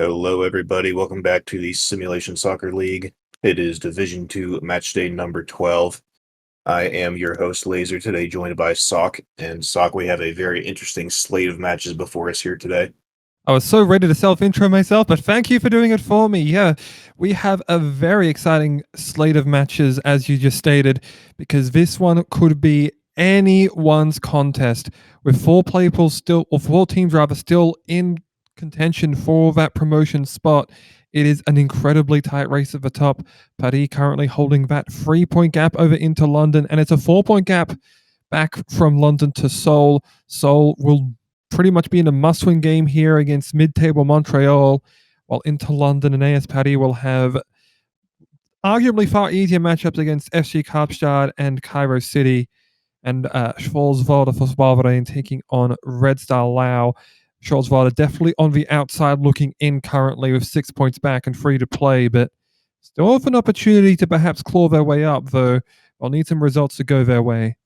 Hello, everybody. Welcome back to the Simulation Soccer League. It is Division 2 Matchday number 12. I am your host, Laser, today joined by Sock. And Sock, we have a very interesting slate of matches before us here today. I was so ready to self-intro myself, but thank you for doing it for me. Yeah, we have a very exciting slate of matches, as you just stated, because this one could be anyone's contest, with four teams rather, still in contention for that promotion spot. It is an incredibly tight race at the top. Paris currently holding that 3-point gap over into London, and it's a 4-point gap back from London to Seoul. Seoul will pretty much be in a must-win game here against mid-table Montreal, while Inter London and AS Paris will have arguably far easier matchups against FC Kaapstad and Cairo City, and Schwarzwälder for Schwarzwälder taking on Red Star Laos. Schwarzwälder definitely on the outside looking in currently with 6 points back and free to play, but still have an opportunity to perhaps claw their way up, though they'll need some results to go their way.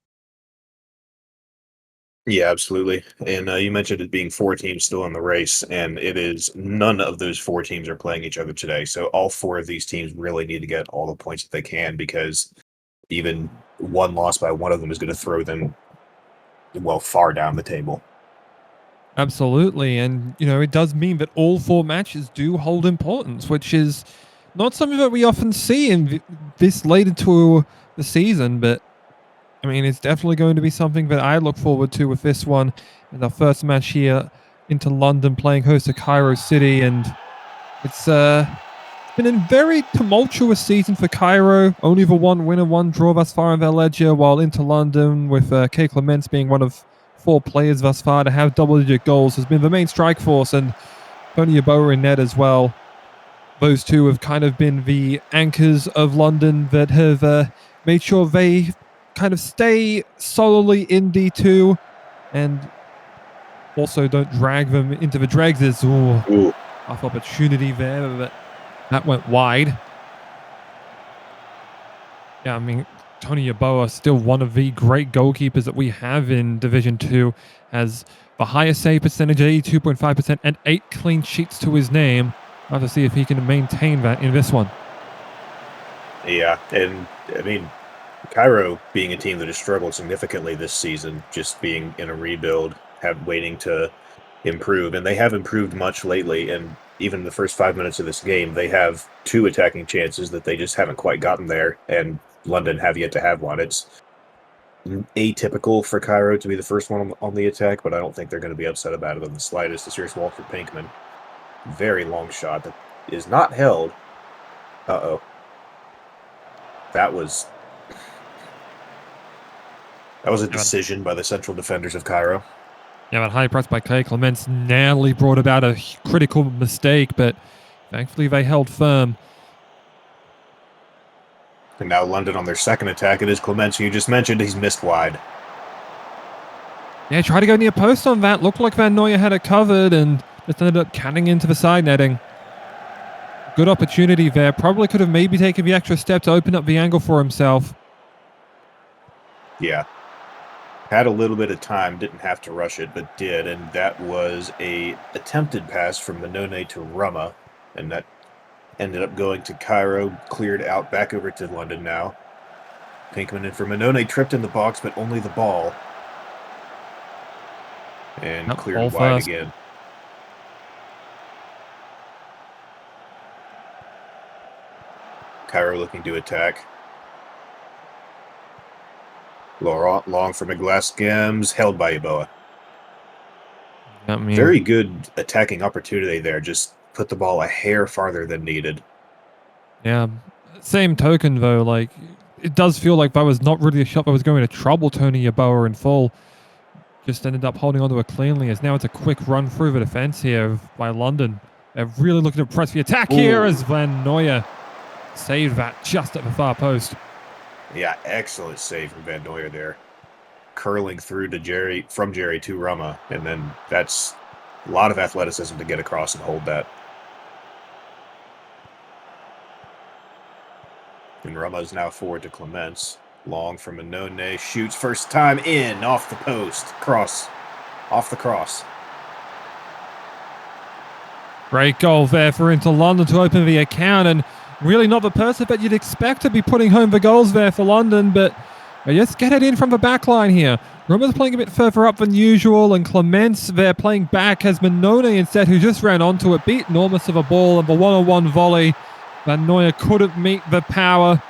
Yeah, absolutely. And you mentioned it being four teams still in the race, and it is none of those four teams are playing each other today. So all four of these teams really need to get all the points that they can, because even one loss by one of them is going to throw them, well, far down the table. Absolutely. And, it does mean that all four matches do hold importance, which is not something that we often see in this late into the season. But, it's definitely going to be something that I look forward to with this one. And our first match here into London, playing host to Cairo City. And it's been a very tumultuous season for Cairo. Only the one win and one draw thus far in their ledger, while into London, with K. Clements being one of four players thus far to have double-digit goals, has been the main strike force, and Tony Yeboah in net as well. Those two have kind of been the anchors of London that have made sure they kind of stay solidly in D2 and also don't drag them into the dregs. There's off opportunity there, but that went wide. Yeah, Tony Yeboah, still one of the great goalkeepers that we have in Division 2, has the highest save percentage, 82.5%, and 8 clean sheets to his name. I'll have to see if he can maintain that in this one. Yeah, and Cairo being a team that has struggled significantly this season, just being in a rebuild, waiting to improve, and they have improved much lately. And even in the first 5 minutes of this game, they have two attacking chances that they just haven't quite gotten there, and London have yet to have one. It's atypical for Cairo to be the first one on the attack, but I don't think they're going to be upset about it in the slightest. This here's Walter Pinkman. Very long shot that is not held. Uh-oh. That was a decision by the central defenders of Cairo. Yeah, but high press by K. Clements narrowly brought about a critical mistake, but thankfully they held firm. And now London on their second attack. It is Clements, who you just mentioned. He's missed wide. Yeah, tried to go near post on that. Looked like Van Nooyen had it covered and just ended up canning into the side netting. Good opportunity there. Probably could have maybe taken the extra step to open up the angle for himself. Yeah. Had a little bit of time, didn't have to rush it, but did, and that was a attempted pass from Manone to Rama, and that ended up going to Cairo, cleared out back over to London now. Pinkman in for Manone, tripped in the box, but only the ball. And cleared wide fast again. Cairo looking to attack. Long for McGlass Gems, held by Yeboah. Very good attacking opportunity there. Just put the ball a hair farther than needed. Yeah. Same token, though, it does feel like that was not really a shot that was going to trouble Tony Yeboah in full. Just ended up holding onto it cleanly, as now it's a quick run through the defense here by London. They're really looking to press the attack here as Van Nooyen saved that just at the far post. Yeah, excellent save from Van Nooyen there. Curling through to Jerry to Rama, and then that's a lot of athleticism to get across and hold that. And Rama is now forward to Clements. Long from Manone, shoots first time in, off the post, off the cross. Great goal there for Inter London to open the account, and really not the person that you'd expect to be putting home the goals there for London, but they just get it in from the back line here. Roma's playing a bit further up than usual, and Clements there playing back as Manone instead, who just ran onto it, beat enormous of a ball, and the one-on-one volley. Van Nooyen couldn't meet the power,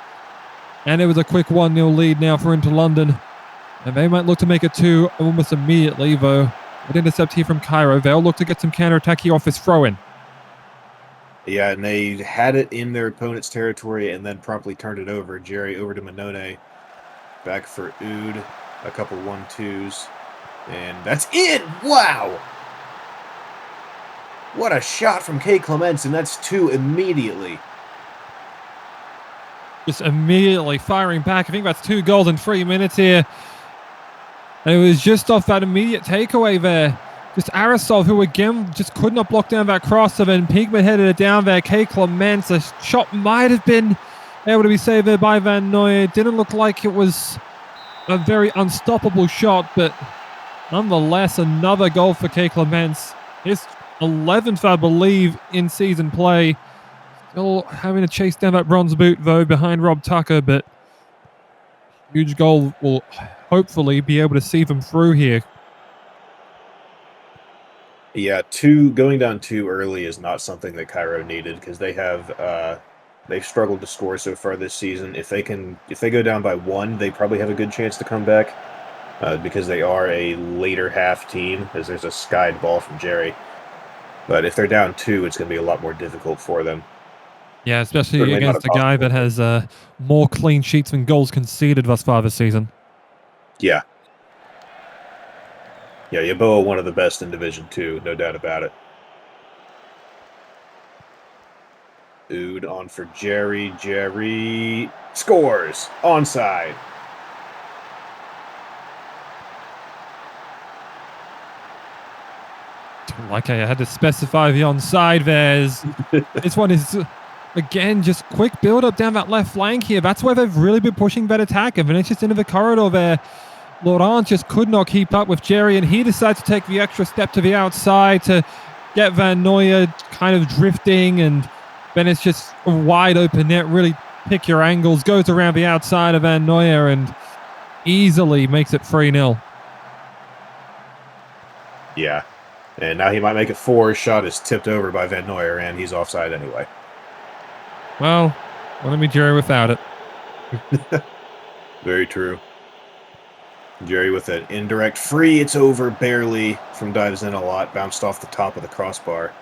and it was a quick 1-0 lead now for Inter London. And they might look to make it 2 almost immediately, though. An intercept here from Cairo. They'll look to get some counter-attack here off this throw-in. Yeah, and they had it in their opponent's territory and then promptly turned it over. Jerry over to Manone. Back for Oud. A couple 1-2s. And that's in! Wow! What a shot from K. Clements, and that's 2 immediately. Just immediately firing back. I think that's 2 goals in 3 minutes here. And it was just off that immediate takeaway there. Just Arasov, who again just could not block down that cross. So then Pinkman headed it down there. K. Clements, a shot might have been able to be saved there by Van Nooyen. It didn't look like it was a very unstoppable shot, but nonetheless, another goal for K. Clements. His 11th, I believe, in season play. Still having to chase down that bronze boot, though, behind Rob Tucker, but huge goal will hopefully be able to see them through here. Yeah, going down 2 early is not something that Cairo needed because they've struggled to score so far this season. If they go down by 1, they probably have a good chance to come back because they are a later half team, as there's a skied ball from Jerry. But if they're down 2, it's going to be a lot more difficult for them. Yeah, especially against a guy that has more clean sheets than goals conceded thus far this season. Yeah. Yeah, Yeboah, one of the best in Division 2, no doubt about it. Oud on for Jerry. Jerry scores. Onside. Like I had to specify the onside there. This one is, again, just quick build-up down that left flank here. That's where they've really been pushing that attack. And then it's just into the corridor there. Laurent just could not keep up with Jerry, and he decides to take the extra step to the outside to get Van Nooyen kind of drifting, and then it's just a wide open net. Really pick your angles. Goes around the outside of Van Nooyen and easily makes it 3-0. Yeah. And now he might make it 4. His shot is tipped over by Van Nooyen, and he's offside anyway. Well, let me Jerry without it. Very true. Jerry with an indirect free. It's over barely from dives in a lot. Bounced off the top of the crossbar.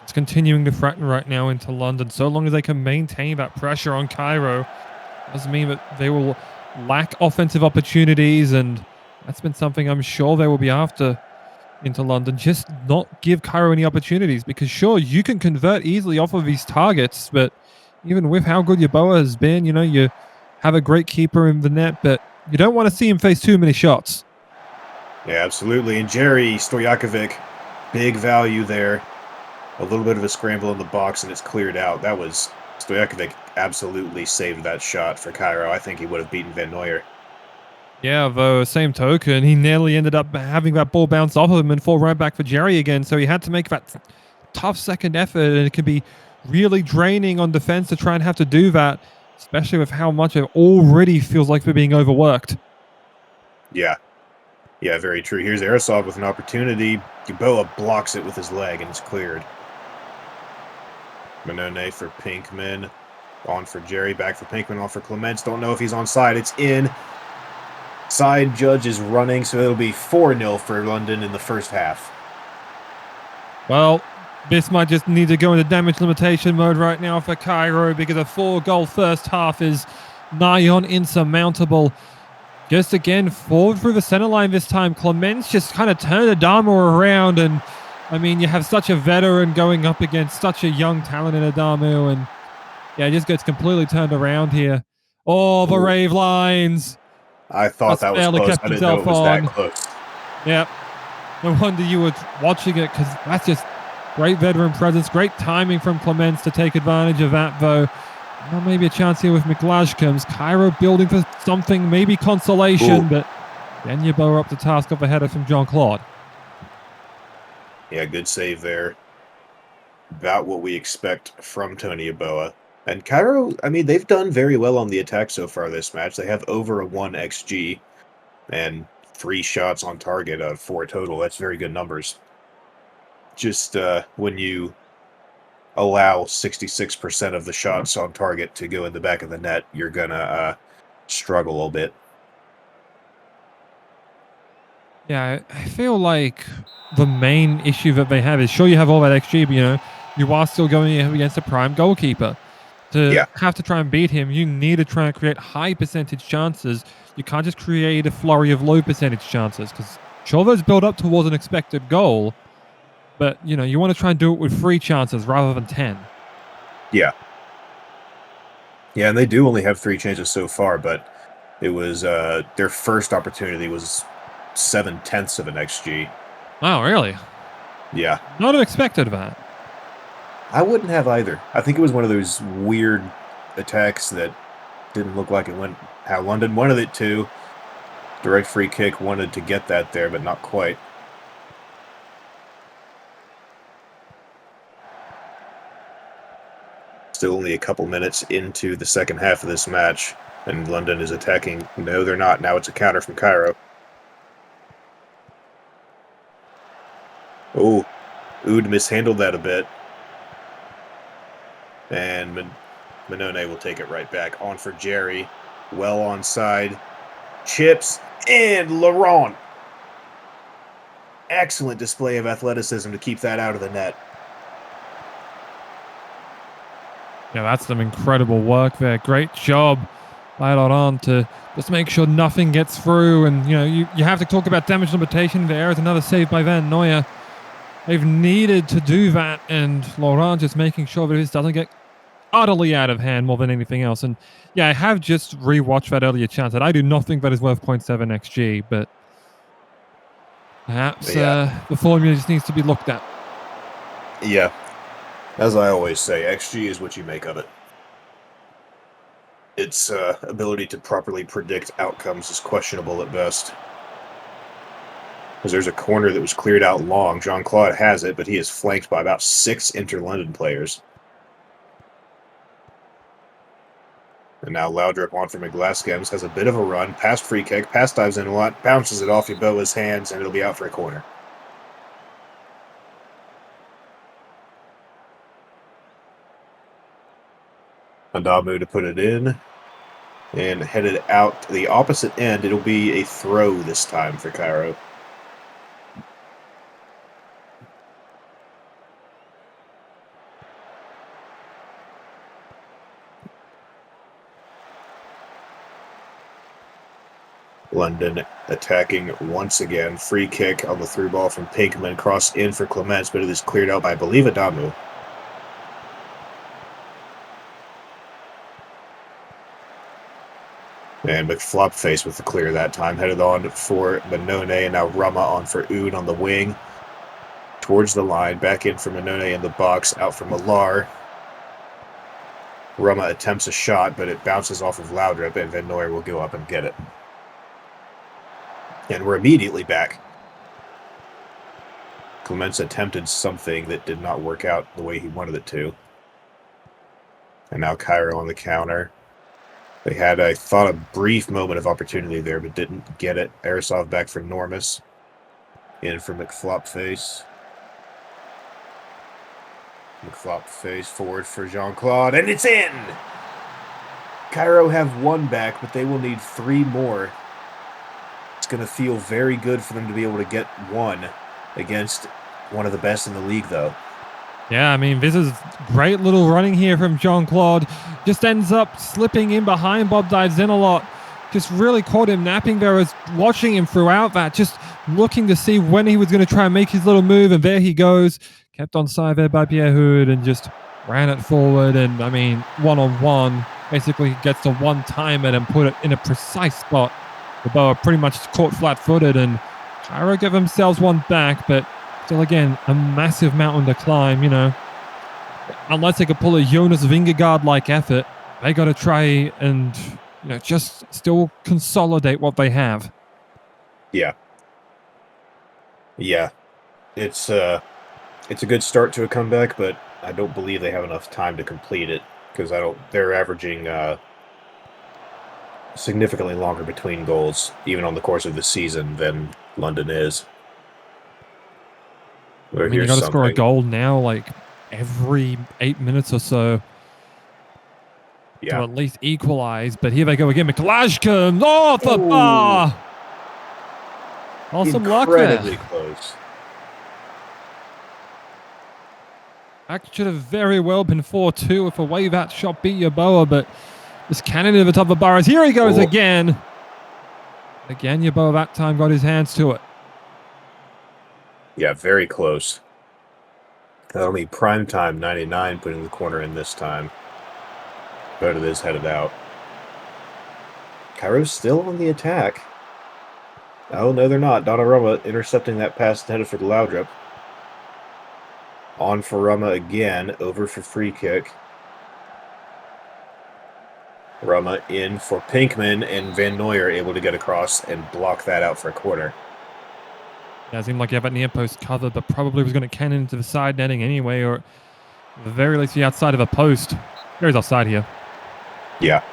It's continuing to threaten right now into London. So long as they can maintain that pressure on Cairo, doesn't mean that they will lack offensive opportunities, and that's been something I'm sure they will be after into London. Just not give Cairo any opportunities, because sure, you can convert easily off of these targets, but even with how good Yeboah has been, you have a great keeper in the net, but you don't want to see him face too many shots. Yeah, absolutely. And Jerry Stojakovic, big value there. A little bit of a scramble in the box, and it's cleared out. That was Stojakovic absolutely saved that shot for Cairo. I think he would have beaten Van Nooyen. Yeah, though, same token, he nearly ended up having that ball bounce off of him and fall right back for Jerry again, so he had to make that tough second effort, and it can be really draining on defense to try and have to do that, especially with how much it already feels like they're being overworked. Yeah. Yeah, very true. Here's Arasov with an opportunity. Yeboah blocks it with his leg, and it's cleared. Manone for Pinkman. On for Jerry. Back for Pinkman. On for Clements. Don't know if he's onside. It's in. Side judge is running, so it'll be 4-0 for London in the first half. Well, this might just need to go into damage limitation mode right now for Cairo, because a 4-goal first half is nigh on insurmountable. Just again, forward through the center line this time. Clements just kind of turned Adamu around, and I mean, you have such a veteran going up against such a young talent in Adamu, and yeah, it just gets completely turned around here. Oh, the rave lines. I thought that was close. I didn't know it was that close. Yep. No wonder you were watching it, because that's just great veteran presence, great timing from Clements to take advantage of that, though. Now maybe a chance here with McLashcombs. Cairo building for something, maybe consolation, but then Yeboah up to task of a header from Jean-Claude. Yeah, good save there. About what we expect from Tony Yeboah. And Cairo, I mean, they've done very well on the attack so far this match. They have over a 1 XG and 3 shots on target of 4 total. That's very good numbers. Just when you allow 66% of the shots on target to go in the back of the net, you're going to struggle a little bit. Yeah, I feel like the main issue that they have is sure you have all that XG, but you are still going up against a prime goalkeeper. To Yeah, have to try and beat him, you need to try and create high percentage chances. You can't just create a flurry of low percentage chances because sure those build up towards an expected goal, but you want to try and do it with 3 chances rather than 10. yeah. Yeah, and they do only have 3 chances so far, but it was their first opportunity was 7/10 of an XG. Oh, really? Yeah. Not have expected that. I wouldn't have either. I think it was one of those weird attacks that didn't look like it went how London wanted it to. Direct free kick wanted to get that there, but not quite. Still only a couple minutes into the second half of this match, and London is attacking. No, they're not. Now it's a counter from Cairo. Oh, Oud mishandled that a bit. And Manone will take it right back. On for Jerry. Well onside. Chips. And Laurent. Excellent display of athleticism to keep that out of the net. Yeah, that's some incredible work there. Great job by Laurent to just make sure nothing gets through. And, you have to talk about damage limitation. There is another save by Van Nooyen. They've needed to do that, and Laurent just making sure that this doesn't get utterly out of hand more than anything else. And yeah, I have just rewatched that earlier chance, and I do not think that is worth 0.7 XG, but perhaps the formula just needs to be looked at. Yeah. As I always say, XG is what you make of it. Its ability to properly predict outcomes is questionable at best. Because there's a corner that was cleared out long. Jean-Claude has it, but he is flanked by about 6 Inter-London players. And now Laudrup on for McGlaskems, has a bit of a run, past free kick, past dives in a lot, bounces it off Yeboah's hands, and it'll be out for a corner. Adamu to put it in, and headed out to the opposite end. It'll be a throw this time for Cairo. London attacking once again. Free kick on the through ball from Pinkman. Cross in for Clements, but it is cleared out by, I believe, Adamu. And McFlopface with the clear that time. Headed on for Manone, and now Rama on for Oud on the wing. Towards the line. Back in for Manone in the box. Out for Millar. Rama attempts a shot, but it bounces off of Laudrup, and Van Nooyen will go up and get it. And we're immediately back. Clements attempted something that did not work out the way he wanted it to. And now Cairo on the counter. They had, I thought, a brief moment of opportunity there, but didn't get it. Arisov back for Normus. In for McFlopface. McFlopface forward for Jean-Claude, and it's in! Cairo have 1 back, but they will need 3 more. It's going to feel very good for them to be able to get 1 against one of the best in the league, though. Yeah, I mean, this is great little running here from Jean-Claude. Just ends up slipping in behind Bob dives in a lot. Just really caught him napping there. I was watching him throughout that, just looking to see when he was going to try and make his little move, and there he goes. Kept on side there by Pierre Hood and just ran it forward. And, I mean, one-on-one, basically gets to one-time it and put it in a precise spot. Yeboah pretty much caught flat-footed, and Cairo give themselves 1 back, but still, again, a massive mountain to climb, Unless they could pull a Jonas Vingegaard-like effort, they got to try and, just still consolidate what they have. Yeah. Yeah. It's It's a good start to a comeback, but I don't believe they have enough time to complete it because they're averaging significantly longer between goals, even on the course of the season, than London is. I Or mean, you here's got to score a something. goal now, like every 8 minutes or so, to Yeah. at least equalize. But here they go again. Mikolajka, off the Oh, bar. Awesome luck there. incredibly close. That should have very well been 4-2 if a way that shot beat Yeboah, but this cannon over the top of Burrows. Here he goes Oh, again. Again, Yeboah that time got his hands to it. yeah, very close. That'll be primetime 99 putting the corner in this time. But it is headed out. Cairo's still on the attack. Oh, no, they're not. Donnarumma intercepting that pass headed for the Laudrup. On for Rumma again. Over for free kick. Rumma in for Pinkman, and Van Nooy able to get across and block that out for a corner. Yeah, it seemed like you have that near post covered, but probably was going to cannon into the side netting anyway, or at the very least the outside of a post. There's offside here. Yeah.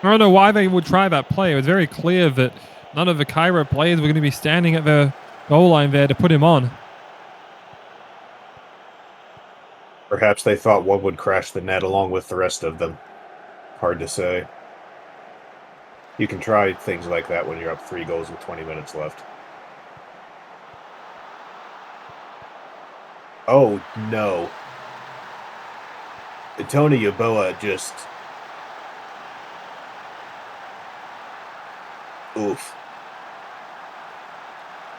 I don't know why they would try that play. It was very clear that none of the Cairo players were going to be standing at the goal line there to put him on. Perhaps they thought one would crash the net along with the rest of them. Hard to say. You can try things like that when you're up 3 goals with 20 minutes left. Oh, no. Tony Yeboah just... Oof.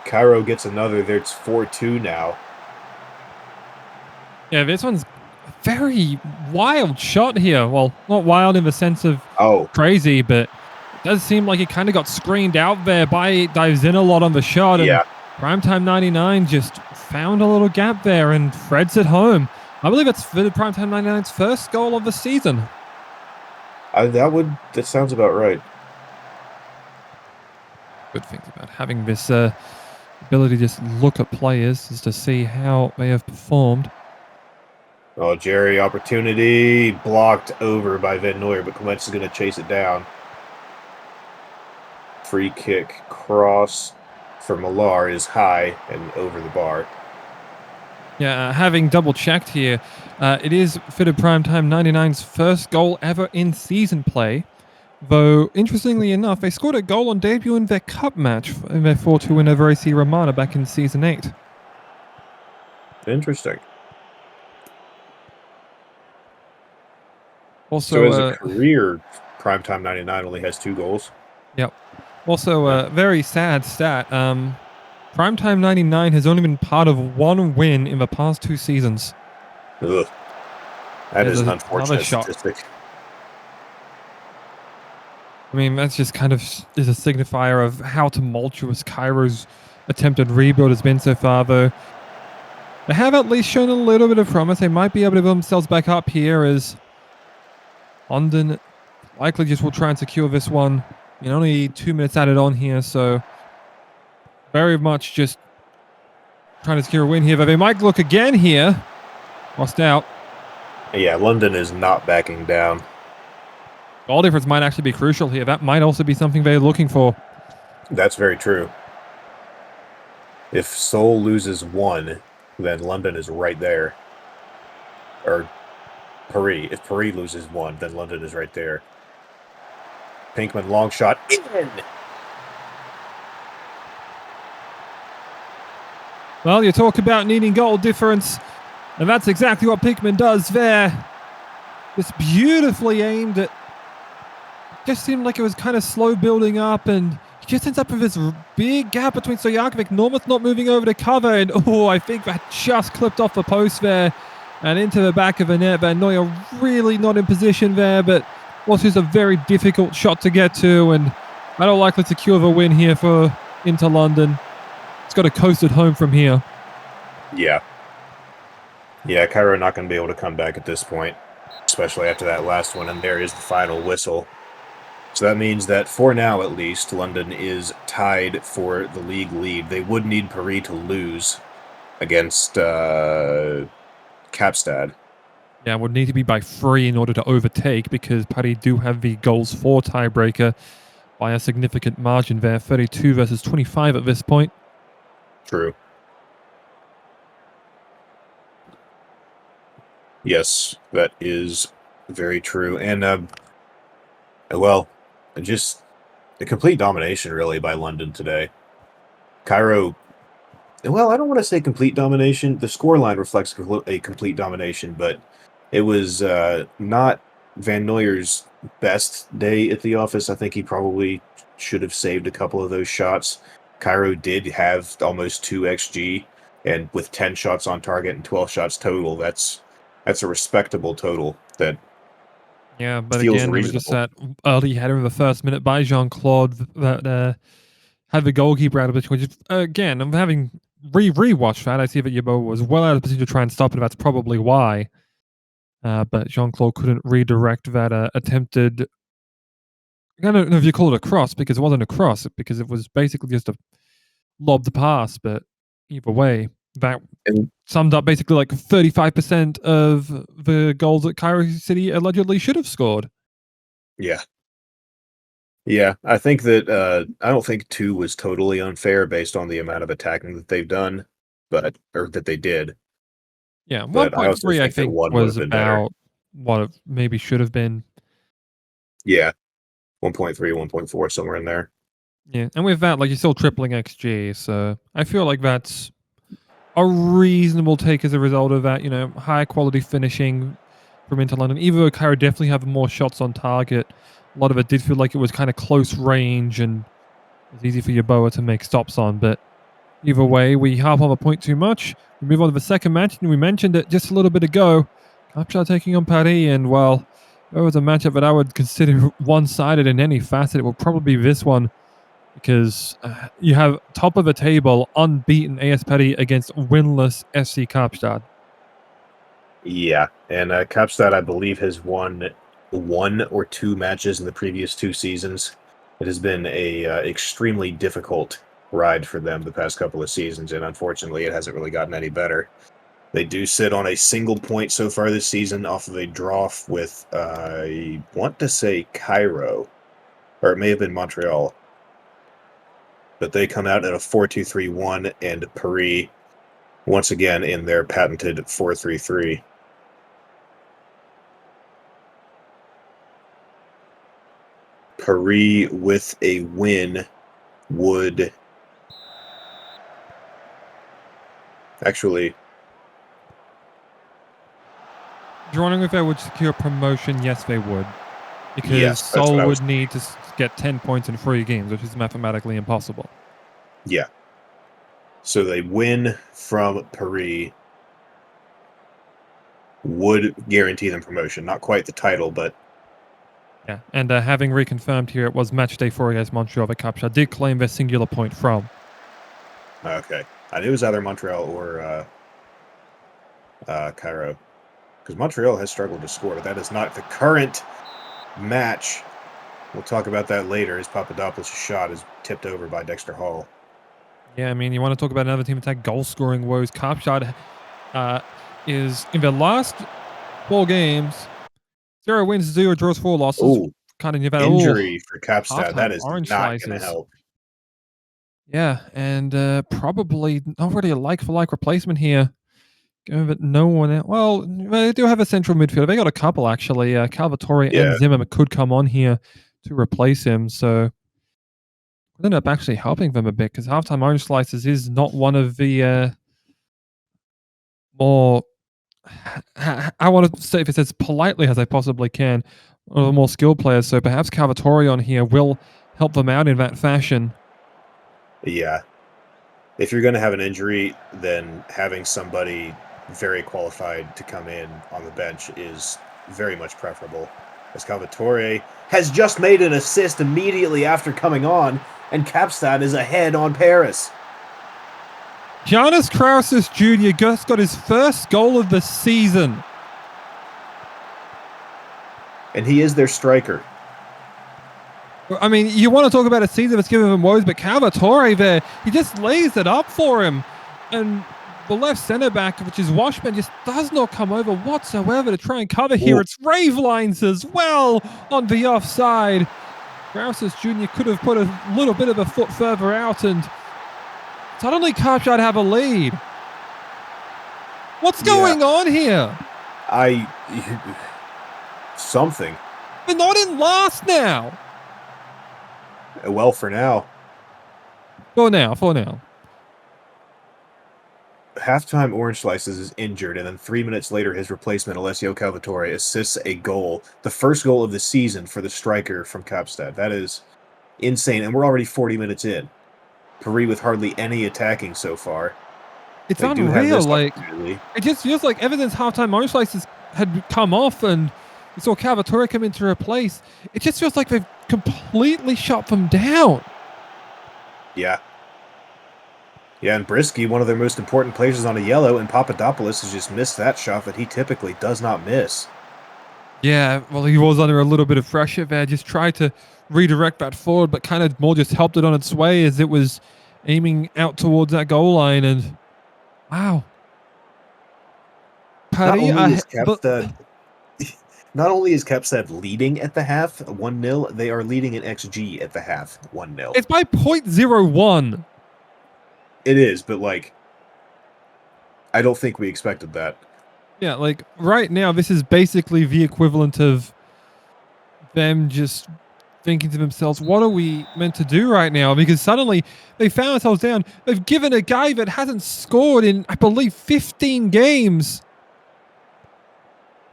Cairo gets another. It's 4-2 now. Yeah, this one's a very wild shot here. Well, not wild in the sense of crazy, but it does seem like it kind of got screened out there by dives in a lot on the shot. Yeah. And Primetime 99 just found a little gap there and threads it home. I believe it's for Primetime 99's first goal of the season. That sounds about right. Good things about having this ability to just look at players is to see how they have performed. Oh, Jerry, opportunity blocked over by Van Nooy, but Clements is going to chase it down. Free kick cross for Millar is high and over the bar. Yeah, having double checked here, it is fitted Primetime 99's first goal ever in season play. Though, interestingly enough, they scored a goal on debut in their cup match in their 4-2 win over AC Romana back in season 8. Interesting. Also, so as a career, Primetime 99 only has 2 goals. Yep. Also, very sad stat. Primetime 99 has only been part of 1 win in the past 2 seasons. Ugh. That is an unfortunate statistic. I mean, that's just kind of is a signifier of how tumultuous Cairo's attempted rebuild has been so far, though. They have at least shown a little bit of promise. They might be able to build themselves back up here as London likely just will try and secure this one. I mean, only 2 minutes added on here, so very much just trying to secure a win here. But they might look again here. Lost out. Yeah, London is not backing down. Goal difference might actually be crucial here. That might also be something they're looking for. That's very true. If Seoul loses 1, then London is right there. Or Paris. If Paris loses 1, then London is right there. Pinkman long shot in. Well, you talk about needing goal difference, and that's exactly what Pinkman does there. Just beautifully aimed at. Just seemed like it was kind of slow building up, and he just ends up with this big gap between Stojakovic. Normus not moving over to cover, and I think that just clipped off the post there and into the back of the net. Van Nooy really not in position there, but was just a very difficult shot to get to, and I don't likely secure the win here for Inter London. It's got to coast it home from here. Yeah. Yeah, Cairo not going to be able to come back at this point, especially after that last one, and there is the final whistle. So that means that for now, at least, London is tied for the league lead. They would need Paris to lose against Kaapstad. Yeah, would need to be by 3 in order to overtake because Paris do have the goals for tiebreaker by a significant margin there, 32 versus 25 at this point. True. Yes, that is very true. And, well, just a complete domination, really, by London today. Cairo, well, I don't want to say complete domination. The scoreline reflects a complete domination, but it was not Van Nooyer's best day at the office. I think he probably should have saved a couple of those shots. Cairo did have almost 2 XG, and with 10 shots on target and 12 shots total, that's a respectable total that Yeah, but feels again, there was just reasonable. that early header in the first minute by Jean-Claude that had the goalkeeper out of position, which is, again, I'm having rewatched that. I see that Yabo was well out of position to try and stop it. That's probably why. But Jean-Claude couldn't redirect that attempted. I don't know if you call it a cross because it wasn't a cross because it was basically just a lobbed pass. But either way, that And summed up basically like 35% of the goals that Cairo City allegedly should have scored. yeah, yeah, I think that I don't think 2 was totally unfair based on the amount of attacking that they've done, or that they did. Yeah, But I also 1.3 I think that think 1 would have was been better. about what it maybe should have been. Yeah, 1.3, 1.4, somewhere in there. Yeah, and with that, like you're still tripling XG, so I feel like that's a reasonable take as a result of that. High quality finishing from Inter London. Even though Cairo definitely have more shots on target, a lot of it did feel like it was kind of close range and it was easy for Yeboah to make stops on. But either way, we harp on a point too much. We move on to the second match, and we mentioned it just a little bit ago. Kaapstad taking on Paris, and well, if it was a matchup that I would consider one-sided in any facet, it would probably be this one because you have top of the table, unbeaten AS Paris against winless FC Kaapstad. Yeah, and Kaapstad, I believe, has won 1 or 2 matches in the previous 2 seasons. It has been a extremely difficult ride for them the past couple of seasons, and unfortunately, it hasn't really gotten any better. They do sit on a single point so far this season off of a draw with, I want to say Cairo, or it may have been Montreal. But they come out at a 4-2-3-1, and Paris, once again, in their patented 4-3-3. Paris with a win would actually. You're wondering if they would secure promotion? Yes, they would. Because Yes, that's what Seoul I was would need thinking. to get 10 points in 3 games, which is mathematically impossible. Yeah. So they win from Paris would guarantee them promotion. Not quite the title, but Yeah, and having reconfirmed here, it was Matchday 4 against Montreal that Kaapstad did claim their singular point from. okay. I knew it was either Montreal or Cairo. Because Montreal has struggled to score, but that is not the current match. We'll talk about that later as Papadopoulos' shot is tipped over by Dexter Hall. Yeah, I mean, you want to talk about another team attack goal scoring woes. Kaapstad is in their last 4 games, 0 wins, 0 draws, 4 losses. Oh, Kind of that injury for Kaapstad. halftime That is orange not going to slices. help. Yeah, and probably not really a like for like replacement here. Given that no one else, well, they do have a central midfielder. They got a couple actually. Calvatore and Yeah, Zimmer could come on here to replace him. So it ended up actually helping them a bit because halftime orange slices is not one of the more. I want to say this as politely as I possibly can, one of the more skilled players. So perhaps Calvatore on here will help them out in that fashion. yeah. If you're going to have an injury, then having somebody very qualified to come in on the bench is very much preferable. As Calvatore has just made an assist immediately after coming on, and Kaapstad is ahead on Paris. Giannis Krausis Jr. just got his first goal of the season. And he is their striker. I mean, you want to talk about a season that's given him woes, but Salvatore there, he just lays it up for him. And the left centre back, which is Washburn, just does not come over whatsoever to try and cover here. Ooh. It's Ravelines as well on the offside. Rouses Jr. could have put a little bit of a foot further out, and suddenly Kaapstad have a lead. What's going on here? Something. They're not in last now. Well, for now. For now. Halftime Orange Slices is injured, and then 3 minutes later, his replacement, Alessio Salvatore, assists a goal. The first goal of the season for the striker from Kaapstad. That is insane, and we're already 40 minutes in. Paris with hardly any attacking so far. It's unreal. Like, it just feels like ever since halftime Orange Slices had come off and we saw Salvatore come in to replace, it just feels like they've completely shut them down. Yeah. Yeah, and Brisky, one of their most important players, is on a yellow, and Papadopoulos has just missed that shot that he typically does not miss. Yeah, well, he was under a little bit of pressure there. Just tried to redirect that forward, but kind of more just helped it on its way as it was aiming out towards that goal line. And wow. Not only is Kaapstad leading at the half 1-0, they are leading in XG at the half 1-0. It's by 0.01. It is, but like, I don't think we expected that. Yeah, like right now, this is basically the equivalent of them just thinking to themselves, what are we meant to do right now? Because suddenly they found themselves down. They've given a guy that hasn't scored in, I believe, 15 games.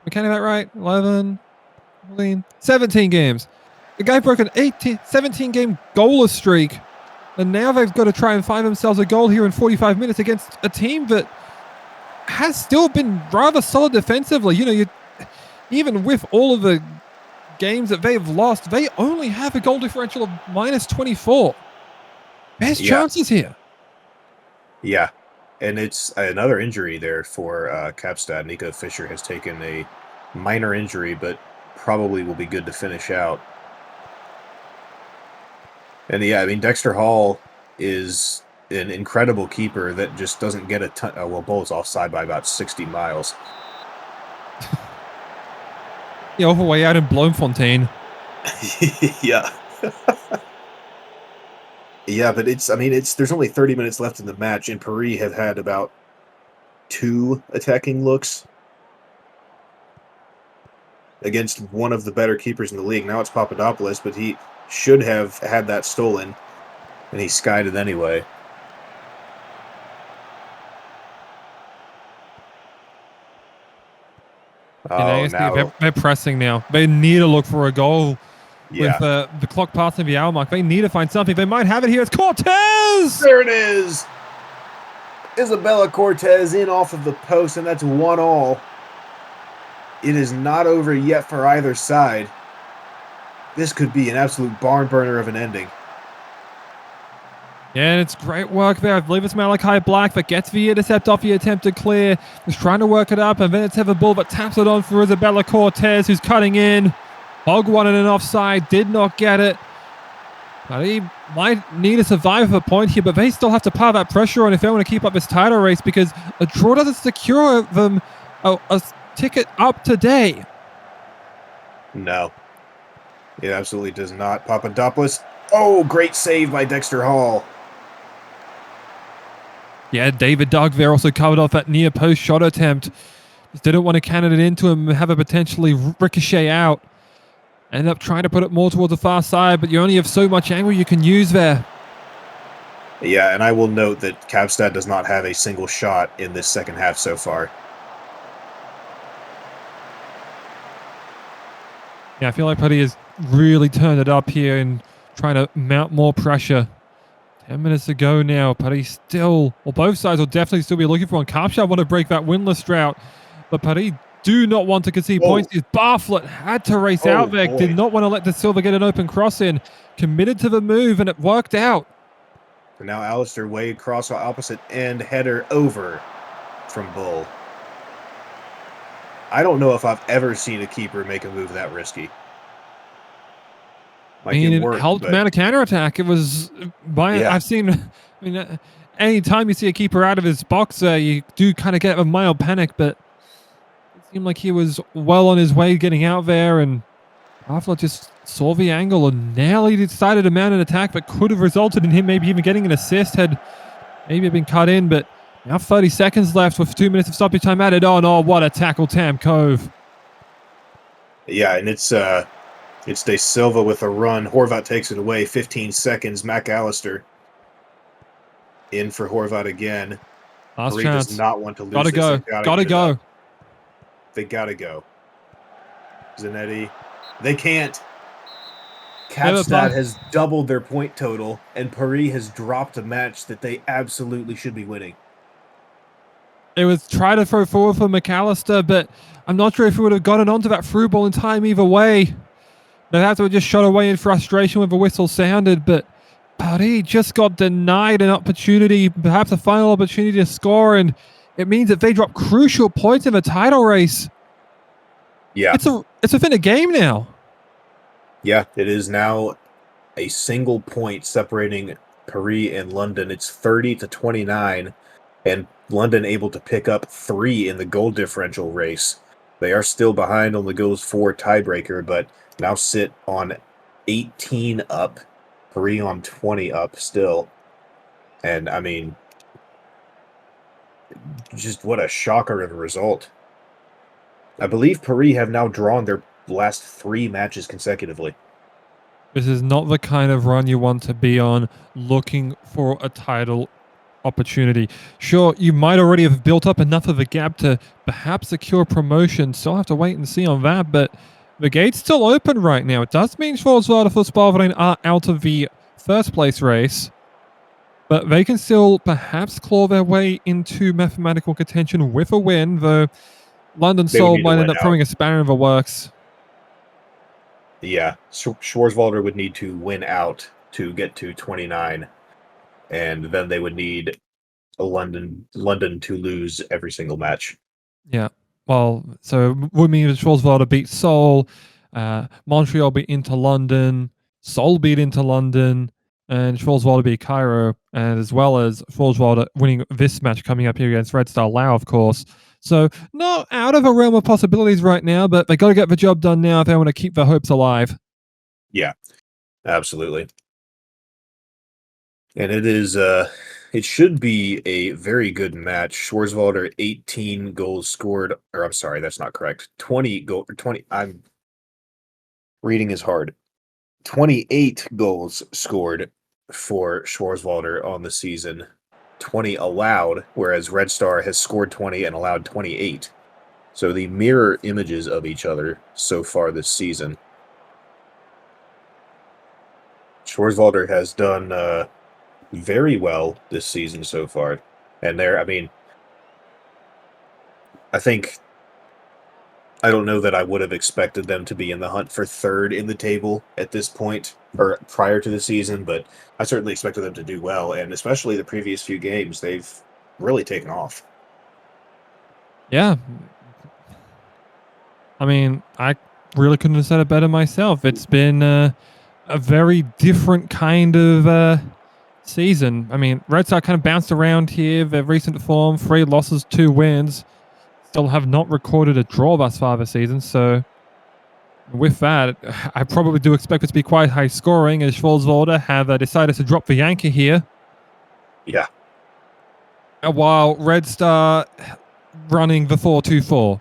Am I counting that right? 11, 17 games. The guy broke an 17-game goalless streak. And now they've got to try and find themselves a goal here in 45 minutes against a team that has still been rather solid defensively. You know, even with all of the games that they've lost, they only have a goal differential of -24. Best chances here. Yeah. And it's another injury there for Kaapstad. Nico Fischer has taken a minor injury, but probably will be good to finish out. And yeah, I mean, Dexter Hall is an incredible keeper that just doesn't get a ton. Well, Bull's offside by about 60 miles. Yeah, all the way out in Bloemfontein. Yeah. Yeah, but there's only 30 minutes left in the match, and Paris have had about 2 attacking looks against one of the better keepers in the league. Now it's Papadopoulos, but he should have had that stolen, and he skied it anyway. Now they're pressing now. They need to look for a goal. With the clock passing the hour mark. They need to find something. They might have it here. It's Cortez! There it is! Isabella Cortez in off of the post, and that's 1-1. It is not over yet for either side. This could be an absolute barn burner of an ending. Yeah, and it's great work there. I believe it's Malachi Black that gets the intercept off the attempted clear. He's trying to work it up, and then it's Heather Bull that taps it on for Isabella Cortez, who's cutting in. Hog wanted an offside, did not get it. But he might need a survivor point here, but they still have to pile that pressure on if they want to keep up this title race, because a draw doesn't secure them a ticket up today. No. It absolutely does not. Papadopoulos. Oh, great save by Dexter Hall. Yeah, David Doug there also covered off that near post shot attempt. Just didn't want to cannon it into him and have it potentially ricochet out. Ended up trying to put it more towards the far side, but you only have so much angle you can use there. Yeah, and I will note that Kaapstad does not have a single shot in this second half so far. Yeah, I feel like Putty has really turned it up here and trying to mount more pressure. 10 minutes to go now. Putty still, well, both sides will definitely still be looking for one. Kaapstad want to break that winless drought, but Putty do not want to concede points. His Barflett had to race out there. Did not want to let De Silva get an open cross in. Committed to the move, and it worked out. And now Alistair Wade cross opposite end, header over from Bull. I don't know if I've ever seen a keeper make a move that risky. I mean, It it worked, helped but mount a counterattack. It was yeah, I've seen. I mean, any time you see a keeper out of his box, you do kind of get a mild panic. But it seemed like he was well on his way getting out there, and Buffalo just saw the angle and nearly decided to mount an attack that could have resulted in him maybe even getting an assist had maybe been cut in. But now 30 seconds left with 2 minutes of stoppage time added on. Oh, what a tackle, Tam Cove. yeah, and it's De Silva with a run. Horvat takes it away. 15 seconds. McAllister in for Horvat again. Last Paris does chance. not want to lose Gotta this. go. They've got to Gotta get it up. go. They got to go. Zanetti. They can't. Kaapstad has doubled their point total, and Paris has dropped a match that they absolutely should be winning. It was try to throw forward for McAllister, but I'm not sure if he would have gotten onto that through ball in time either way. They have to just shot away in frustration when the whistle sounded, but Paris just got denied an opportunity, perhaps a final opportunity to score, and it means that they drop crucial points in the title race. Yeah. It's within a game now. Yeah, it is now a single point separating Paris and London. It's 30-29, and London able to pick up 3 in the goal differential race. They are still behind on the goals for tiebreaker, but now sit on 18 up, Paris on 20 up still. And I mean, just what a shocker of a result. I believe Paris have now drawn their last 3 matches consecutively. This is not the kind of run you want to be on looking for a title opportunity. Sure, you might already have built up enough of a gap to perhaps secure promotion. Still have to wait and see on that, but the gate's still open right now. It does mean Schwarzwälder for Sparverein are out of the first place race, but they can still perhaps claw their way into mathematical contention with a win, though London They would Seoul need to might end win up out. throwing a spanner in the works. Yeah, Schwarzwälder would need to win out to get to 29, and then they would need London to lose every single match. Yeah. Well, so would mean Schwarzwälder beat Seoul, Montreal beat into London, Seoul beat into London, and Schwarzwälder beat Cairo, and as well as Schwarzwälder winning this match coming up here against Red Star Laos, of course. So not out of a realm of possibilities right now, but they got to get the job done now if they want to keep their hopes alive. Yeah, absolutely. And it should be a very good match. Schwarzwälder 18 goals scored, or I'm sorry, that's not correct. 20. I'm reading is hard. 28 goals scored for Schwarzwälder on the season. 20 allowed, whereas Red Star has scored 20 and allowed 28. So the mirror images of each other so far this season. Schwarzwälder has done very well this season so far. And I don't know that I would have expected them to be in the hunt for third in the table at this point or prior to the season, but I certainly expected them to do well. And especially the previous few games, they've really taken off. Yeah. I mean, I really couldn't have said it better myself. It's been a very different kind of season. I mean, Red Star kind of bounced around here. Their recent form, 3 losses, 2 wins. Still have not recorded a draw thus far this season. So with that, I probably do expect it to be quite high scoring as Schwarzwälder have decided to drop the anchor here. Yeah. While Red Star running the 4-2-4.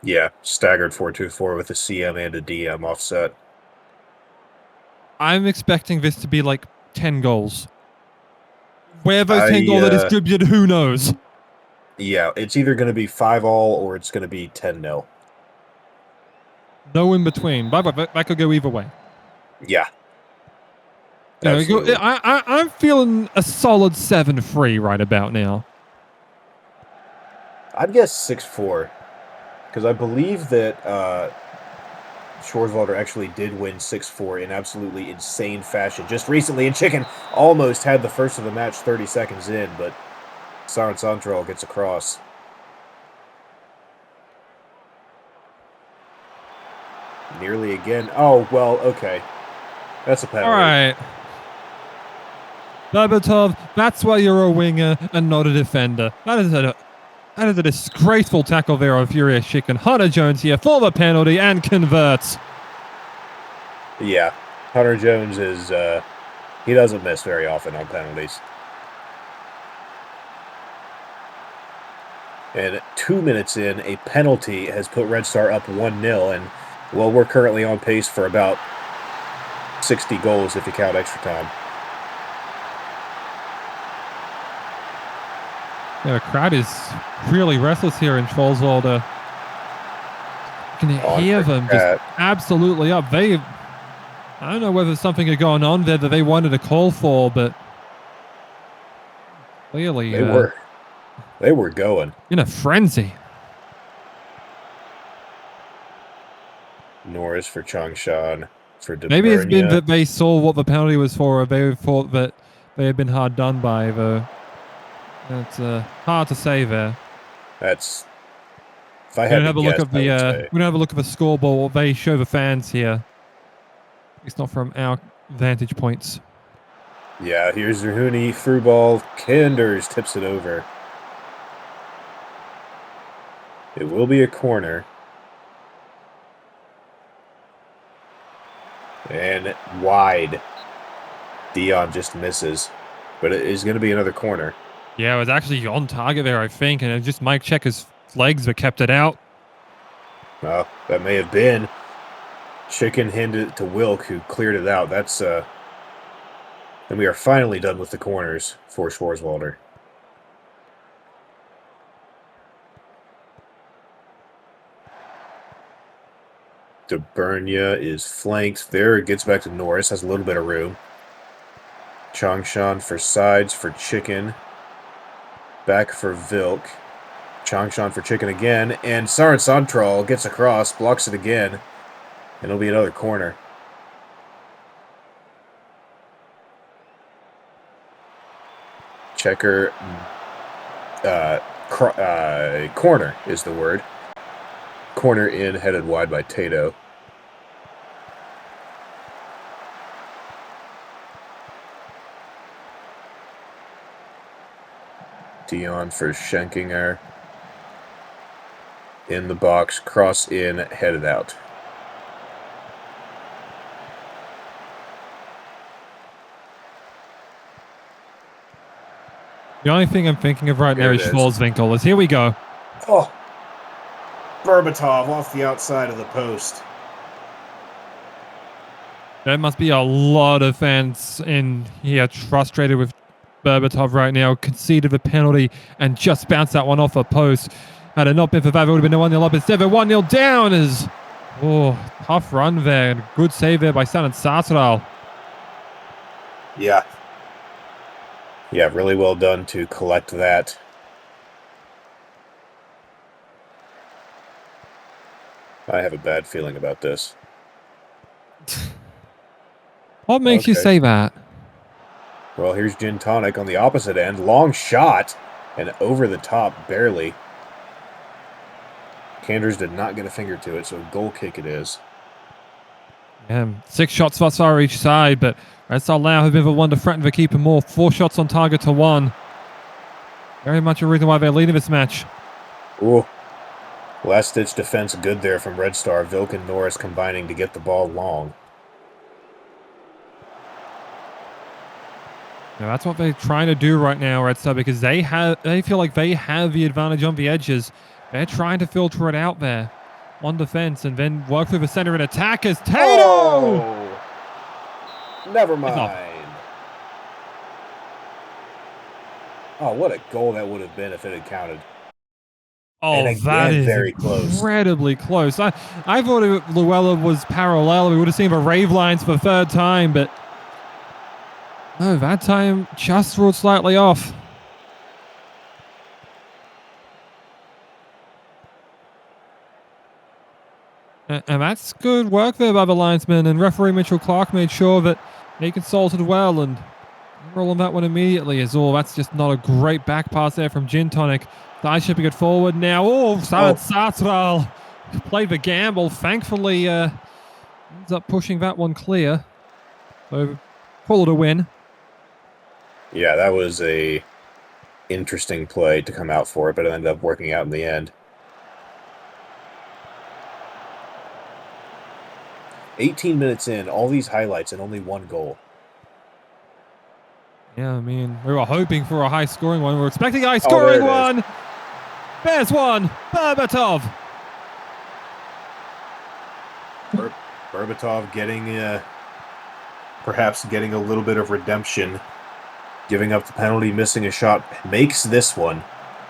Yeah. Staggered 4-2-4 with a CM and a DM offset. I'm expecting this to be like 10 goals. Where those 10 goals are distributed, who knows? Yeah, it's either going to be 5-5 or it's going to be 10-0. No in between. That could go either way. Yeah. Absolutely. I'm feeling a solid 7-3 right about now. I'd guess 6-4 because I believe that Schwarzwälder actually did win 6-4 in absolutely insane fashion just recently, and Chicken almost had the first of the match 30 seconds in, but Saran Santral gets across. Nearly again. Oh, well, okay. That's a All penalty. right. Berbatov, that's why you're a winger and not a defender. That is a disgraceful tackle there on Furious Chicken. Hunter Jones here for the penalty and converts. Yeah, Hunter Jones is he doesn't miss very often on penalties. And 2 minutes in, a penalty has put Red Star up 1-0, and well, we're currently on pace for about 60 goals if you count extra time. Yeah, the crowd is really restless here in Schwarzwälder. You can hear them just absolutely up. I don't know whether something had gone on there that they wanted a call for, but clearly they were going in a frenzy. Norris for Changshan for De Maybe it's been Bruyne. that they saw what the penalty was for, or they thought that they had been hard done by, though. That's hard to say there. That's if I had to guess, I would say. We don't have a look at the scoreboard. They show the fans here. It's not from our vantage points. Yeah, here's Zerhuni through ball. Kenders tips it over. It will be a corner. And wide. Dion just misses. But it is going to be another corner. Yeah, it was actually on target there, I think, and it just Mike Checker's legs that kept it out. Well, that may have been. Chicken handed it to Wilk, who cleared it out. That's and we are finally done with the corners for Schwarzwälder. De Bruyne is flanked. There it gets back to Norris. Has a little bit of room. Changshan for sides for Chicken. Back for Vilk. Changshan for Chicken again. And Saran Santral gets across, blocks it again. And it'll be another corner. Checker. Corner is the word. Corner in, headed wide by Tato. Dion for Schenkinger. In the box, cross in, headed out. The only thing I'm thinking of right now is Schwarzwinkel. Here we go. Oh. Berbatov off the outside of the post. There must be a lot of fans in here frustrated with Berbatov right now. Conceded the penalty and just bounced that one off a post. Had it not been for that, it would have been a 1-0 up. Instead of 1-0 down is... Oh, tough run there. Good save there by Saran Santral. Yeah. Yeah, really well done to collect that. I have a bad feeling about this. What makes you say that? Well, here's Gin Tonic on the opposite end. Long shot and over the top, barely. Canders did not get a finger to it, so a goal kick it is. Yeah, 6 shots thus far each side, but Red Star Lao have been the one to threaten the keeper more. 4 shots on target to 1. Very much a reason why they're leading this match. Ooh. Last-ditch defense good there from Red Star. Vilk and Norris combining to get the ball long. Now that's what they're trying to do right now, Red Star, because they feel like they have the advantage on the edges. They're trying to filter it out there on defense and then work through the center and attack as Tato! Oh! Never mind. Oh, what a goal that would have been if it had counted. Oh, again, that is very incredibly close. I thought Luella was parallel. We would have seen the rave lines for the 3rd time, but no, that time just ruled slightly off. And that's good work there by the linesman, and referee Mitchell Clark made sure that he consulted well and roll on that one immediately as all. That's just not a great back pass there from Gin Tonic. Side shipping it forward now. Oh, Saran Santral played the gamble. Thankfully, ends up pushing that one clear. So call it a win. Yeah, that was a interesting play to come out for it, but it ended up working out in the end. 18 minutes in, all these highlights and only one goal. Yeah, I mean, we were hoping for a high-scoring one. We were expecting a there high-scoring it is. one. There's one. Berbatov. Berbatov getting perhaps getting a little bit of redemption, giving up the penalty, missing a shot, makes this one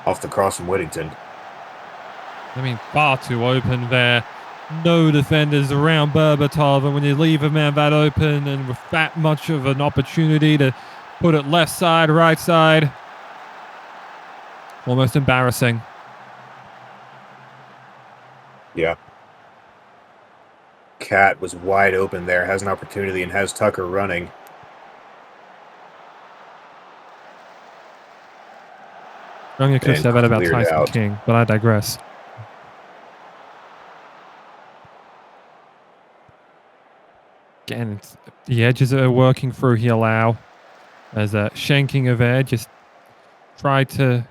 off the cross from Whittington. I mean, far too open there. No defenders around Berbatov, and when you leave a man that open and with that much of an opportunity to put it left side, right side, almost embarrassing. Yeah. Cat was wide open there, has an opportunity, and has Tucker running. I could say that about Tyson out. King, but I digress. Again, the edges are working through here, Lau. There's a shanking of air, just tried to,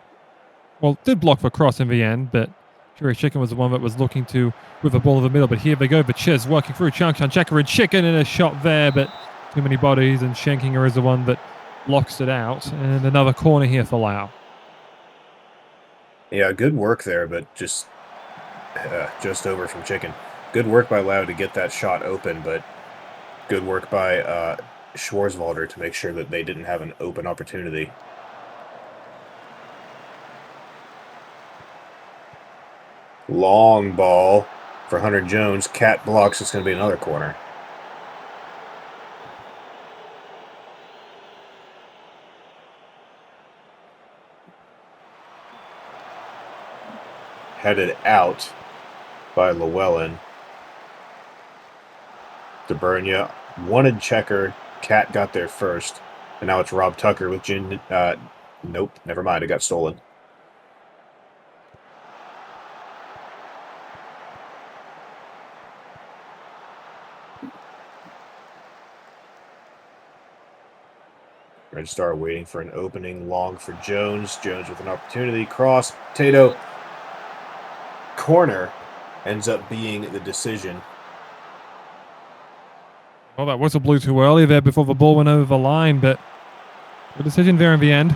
well, did block for cross in the end, but Fury Chicken was the one that was looking to with the ball in the middle. But here they go, Chiz working through Changshan, Checker and Chicken in a shot there, but too many bodies, and Shankinger is the one that blocks it out. And another corner here for Lau. Yeah, good work there, but just over from Chicken. Good work by Lau to get that shot open, but good work by Schwarzwälder to make sure that they didn't have an open opportunity. Long ball for Hunter Jones. Cat blocks. It's going to be another corner. Headed out by Llewellyn. DeBurnia wanted Checker. Cat got there first. And now it's Rob Tucker with Jin. Nope, never mind. It got stolen. Red Star waiting for an opening long for Jones. Jones with an opportunity. Cross. Tato. Corner ends up being the decision. Well, that whistle blew too early there before the ball went over the line, but the decision there in the end.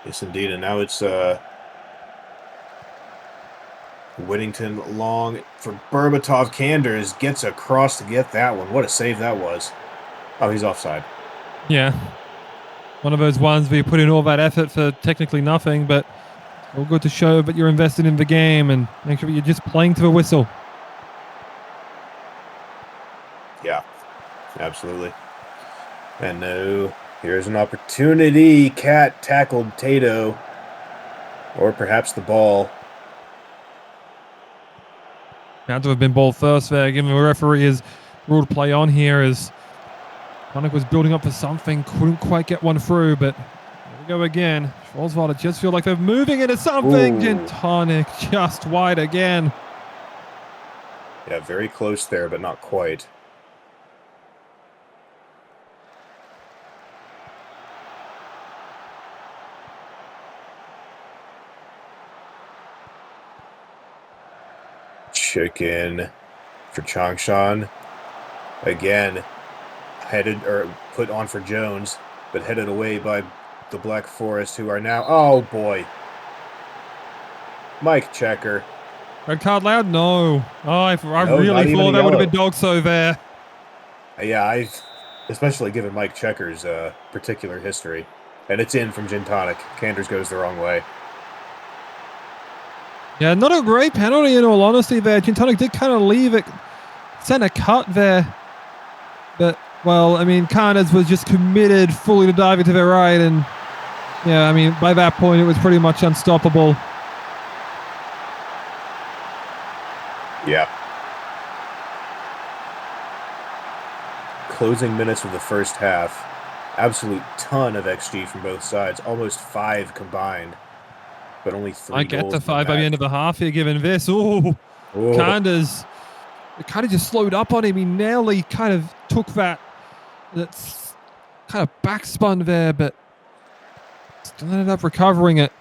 Yes, indeed. And now it's Whittington long for Berbatov. Kanders gets across to get that one. What a save that was. Oh, he's offside. Yeah. One of those ones where you put in all that effort for technically nothing, but all good to show that you're invested in the game and make sure you're just playing to the whistle. Yeah, absolutely. And no, here's an opportunity. Cat tackled Tato. Or perhaps the ball. Had to have been ball first there, given the referee has ruled play on here as Tonic was building up for something, couldn't quite get one through, but here we go again. Schwarzwälder just feel like they're moving into something. Tonic just wide again. Yeah, very close there, but not quite. Chicken for Changshan. Again, headed or put on for Jones, but headed away by the Black Forest, who are now. Oh boy, Mike Checker. Red card loud? No. Oh, I No, really thought that would have been Dogso there. Yeah, I've especially given Mike Checker's particular history, and it's in from Gin Tonic. Kanders goes the wrong way. Yeah, not a great penalty in all honesty there. Gin Tonic did kind of leave it, sent a cut there. But, well, I mean, Kanders was just committed fully to diving to the right. And, yeah, I mean, by that point, it was pretty much unstoppable. Yeah. Closing minutes of the first half. Absolute ton of XG from both sides. Almost 5 combined. But only 3 I get goals the 5 by the end of the half here, given this. Ooh. Kanders It kind of just slowed up on him. He nearly kind of took that's kind of backspun there, but still ended up recovering it.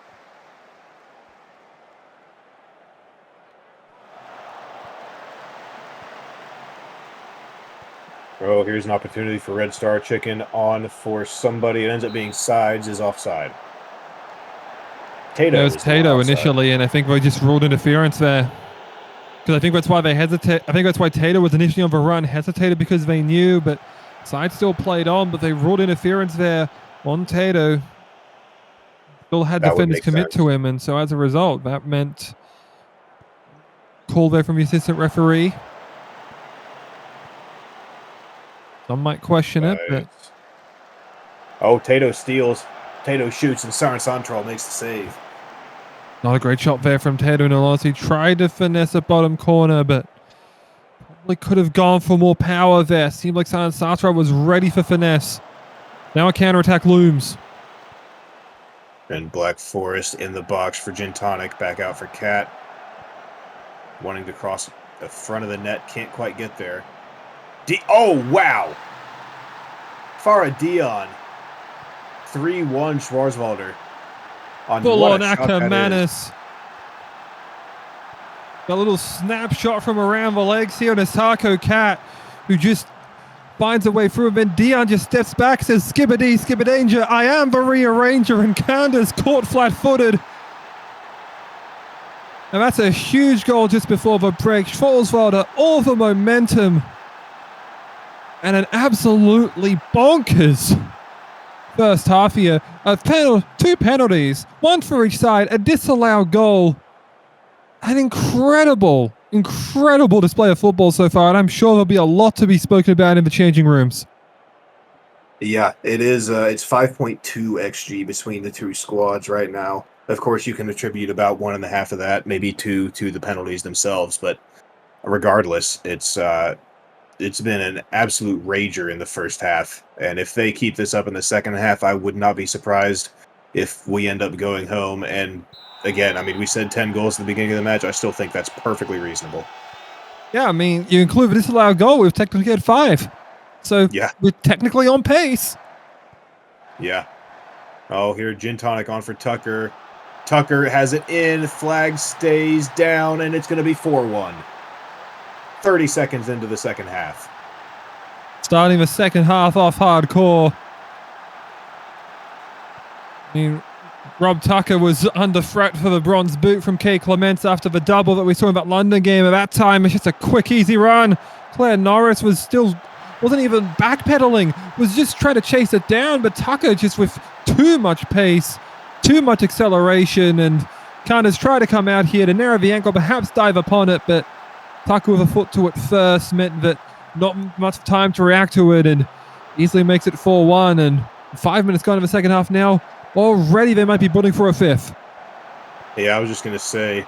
Oh, here's an opportunity for Red Star Chicken on for somebody. It ends up being Sides is offside. It was Tato initially, and I think they just ruled interference there. Because I think that's why they hesitate. I think that's why Tato was initially on the run, hesitated because they knew, but Side still played on, but they ruled interference there on Tato. Still had defenders commit to him, and so as a result, that meant call there from the assistant referee. Some might question it, but... Oh, Tato steals. Tato shoots, and Saran Santral makes the save. Not a great shot there from Tato Nalos. He tried to finesse a bottom corner, but probably could have gone for more power there. Seemed like Saran Santral was ready for finesse. Now a counterattack looms. And Black Forest in the box for Gin Tonic. Back out for Cat. Wanting to cross the front of the net. Can't quite get there. Oh, wow. Farah Dion. 3-1 Schwarzwälder. Full on Ackermanis. A little snapshot from around the legs here on Asako Cat, who just finds a way through. And then Dion just steps back, says, Skibbity, Skibbidanger, I am the rearranger. And Candace caught flat-footed. And that's a huge goal just before the break. Schwarzwälder, all the momentum. And an absolutely bonkers first half here. Two penalties, one for each side, a disallowed goal. An incredible display of football so far, and I'm sure there'll be a lot to be spoken about in the changing rooms. Yeah, it is. It's 5.2 XG between the two squads right now. Of course, you can attribute about 1.5 of that, maybe 2 to the penalties themselves, but regardless, it's been an absolute rager in the first half. And if they keep this up in the second half, I would not be surprised if we end up going home. And again, I mean, we said 10 goals at the beginning of the match. I still think that's perfectly reasonable. Yeah, I mean, you include the disallowed goal, we've technically had 5. So yeah, we're technically on pace. Yeah. Oh, here, Gin Tonic on for Tucker. Tucker has it in. Flag stays down, and it's going to be 4-1. 30 seconds into the second half. Starting the second half off hardcore. I mean, Rob Tucker was under threat for the bronze boot from Kay Clements after the double that we saw in that London game. At that time, it's just a quick, easy run. Claire Norris wasn't even backpedaling, was just trying to chase it down, but Tucker just with too much pace, too much acceleration, and kind of tried to come out here to narrow the ankle, perhaps dive upon it, but Tucker with a foot to it first meant that not much time to react to it, and easily makes it 4-1. And 5 minutes gone in the second half now. Already they might be building for a 5th. Yeah, I was just going to say,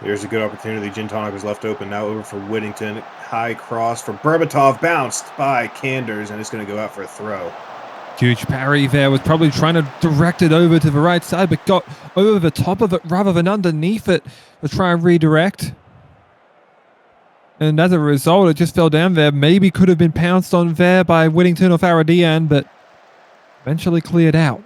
there's a good opportunity. Gin Tonic was left open. Now over for Whittington. High cross for Berbatov. Bounced by Kanders, and it's going to go out for a throw. Huge parry there. Was probably trying to direct it over to the right side, but got over the top of it rather than underneath it to try and redirect. And as a result, it just fell down there. Maybe could have been pounced on there by Whittington or Faradian, but eventually cleared out.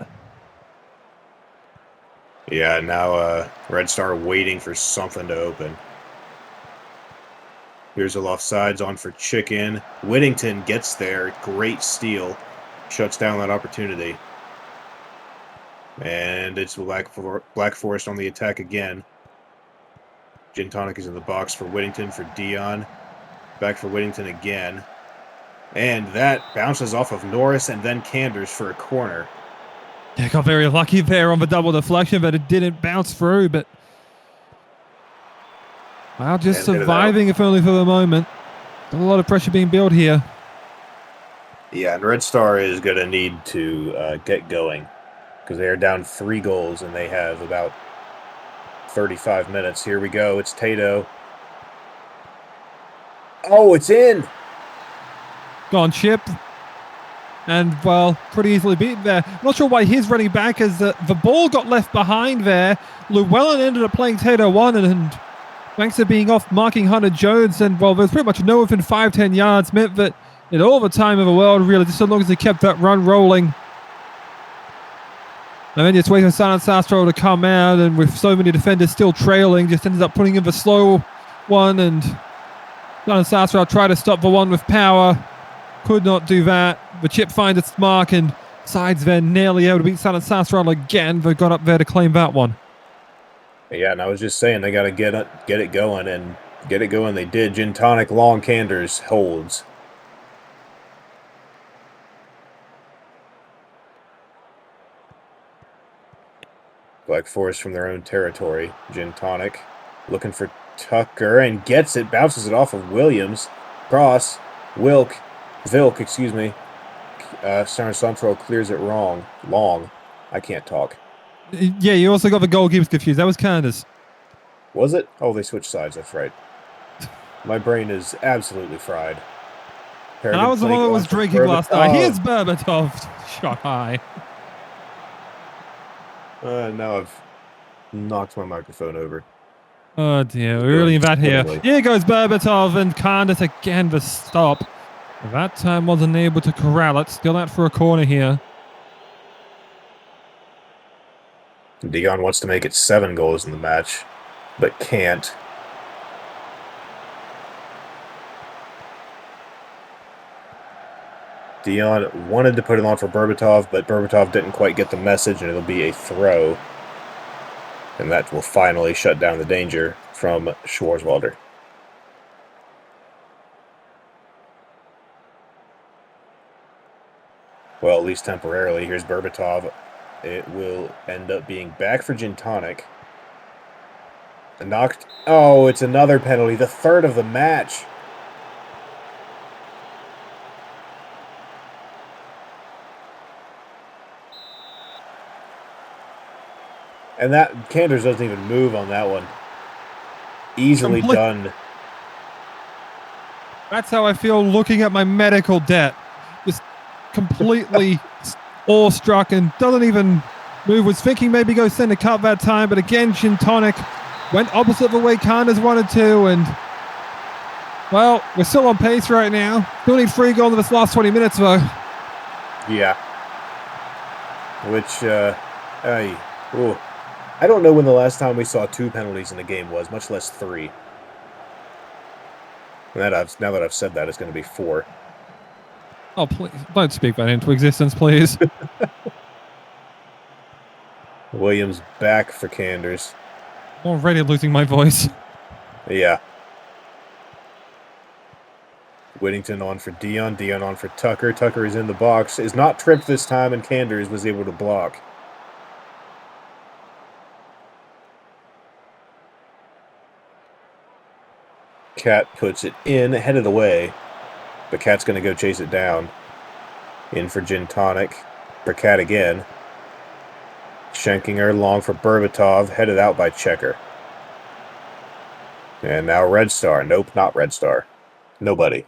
Yeah, now Red Star waiting for something to open. Here's a offsides on for Chicken. Whittington gets there. Great steal. Shuts down that opportunity. And it's Black Forest on the attack again. Gin Tonic is in the box for Whittington for Dion. Back for Whittington again. And that bounces off of Norris and then Kanders for a corner. They got very lucky there on the double deflection, but it didn't bounce through. But wow, just surviving if only for the moment. There's a lot of pressure being built here. Yeah, and Red Star is going to need to get going because they are down 3 goals and they have about 35 minutes. Here we go. It's Tato. Oh, it's in. Gone chip. And, well, pretty easily beaten there. Not sure why he's running back as the ball got left behind there. Llewellyn ended up playing Tato 1 and thanks to being off marking Hunter Jones, and well, there's pretty much no within 5-10 yards, meant that in all the time in the world, really, just so long as they kept that run rolling. And then just waiting for Silent Sastro to come out, and with so many defenders still trailing, just ended up putting in the slow one, and Silent Sastro tried to stop the one with power. Could not do that. The chip finds its mark, and Sides then nearly able to beat Silent Sastro again. They got up there to claim that one. Yeah, and I was just saying they got to get it going, and get it going they did. Gin Tonic, long Canders, holds. Black Forest from their own territory. Gin Tonic looking for Tucker and gets it, bounces it off of Williams. Cross, Vilk, excuse me. Center Central clears it long. I can't talk. Yeah, you also got the goalkeepers confused. That was Candace. Was it? Oh, they switched sides. That's right. My brain is absolutely fried. And I was the one that was drinking last night. Here's Berbatov. Shot high. Now I've knocked my microphone over. Oh dear, we're really in that here. Here goes Berbatov, and Candace again the stop. That time wasn't able to corral it. Still out for a corner here. Dion wants to make it 7 goals in the match, but can't. Dion wanted to put it on for Berbatov, but Berbatov didn't quite get the message, and it'll be a throw. And that will finally shut down the danger from Schwarzwälder. Well, at least temporarily. Here's Berbatov. It will end up being back for Gin Tonic. Knocked. Oh, it's another penalty. The third of the match. And that Canders doesn't even move on that one. Easily done. That's how I feel looking at my medical debt. Just completely awestruck and doesn't even move. Was thinking maybe go send a cut that time, but again, Gin Tonic went opposite the way Canders wanted to, and well, we're still on pace right now. Still need 3 goals in this last 20 minutes, though. Yeah. Which, I don't know when the last time we saw 2 penalties in a game was, much less 3. And now that I've said that, it's going to be 4. Oh, please, don't speak that into existence, please. Williams back for Canders. Already losing my voice. Yeah. Whittington on for Dion. Dion on for Tucker. Tucker is in the box. Is not tripped this time, and Canders was able to block. Cat puts it in, headed away. But Cat's going to go chase it down. In for Gin Tonic. For Cat again. Shanking her long for Berbatov. Headed out by Checker. And now Red Star. Nope, not Red Star. Nobody.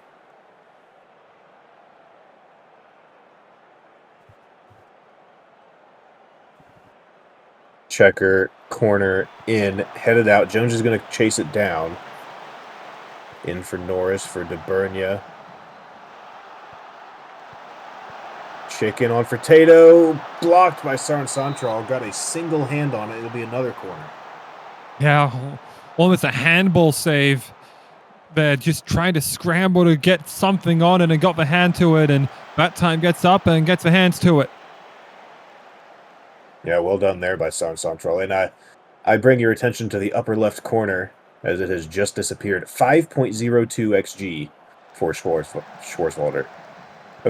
Checker, corner, in, headed out. Jones is going to chase it down. In for Norris, for De Bernia. Chicken on for Tato. Blocked by Sarn Santral. Got a single hand on it. It'll be another corner. Yeah, almost a handball save. They're just trying to scramble to get something on it and got the hand to it, and that time gets up and gets the hands to it. Yeah, well done there by Sarn Santral. And I bring your attention to the upper left corner as it has just disappeared. 5.02 XG for Schwarzwälder.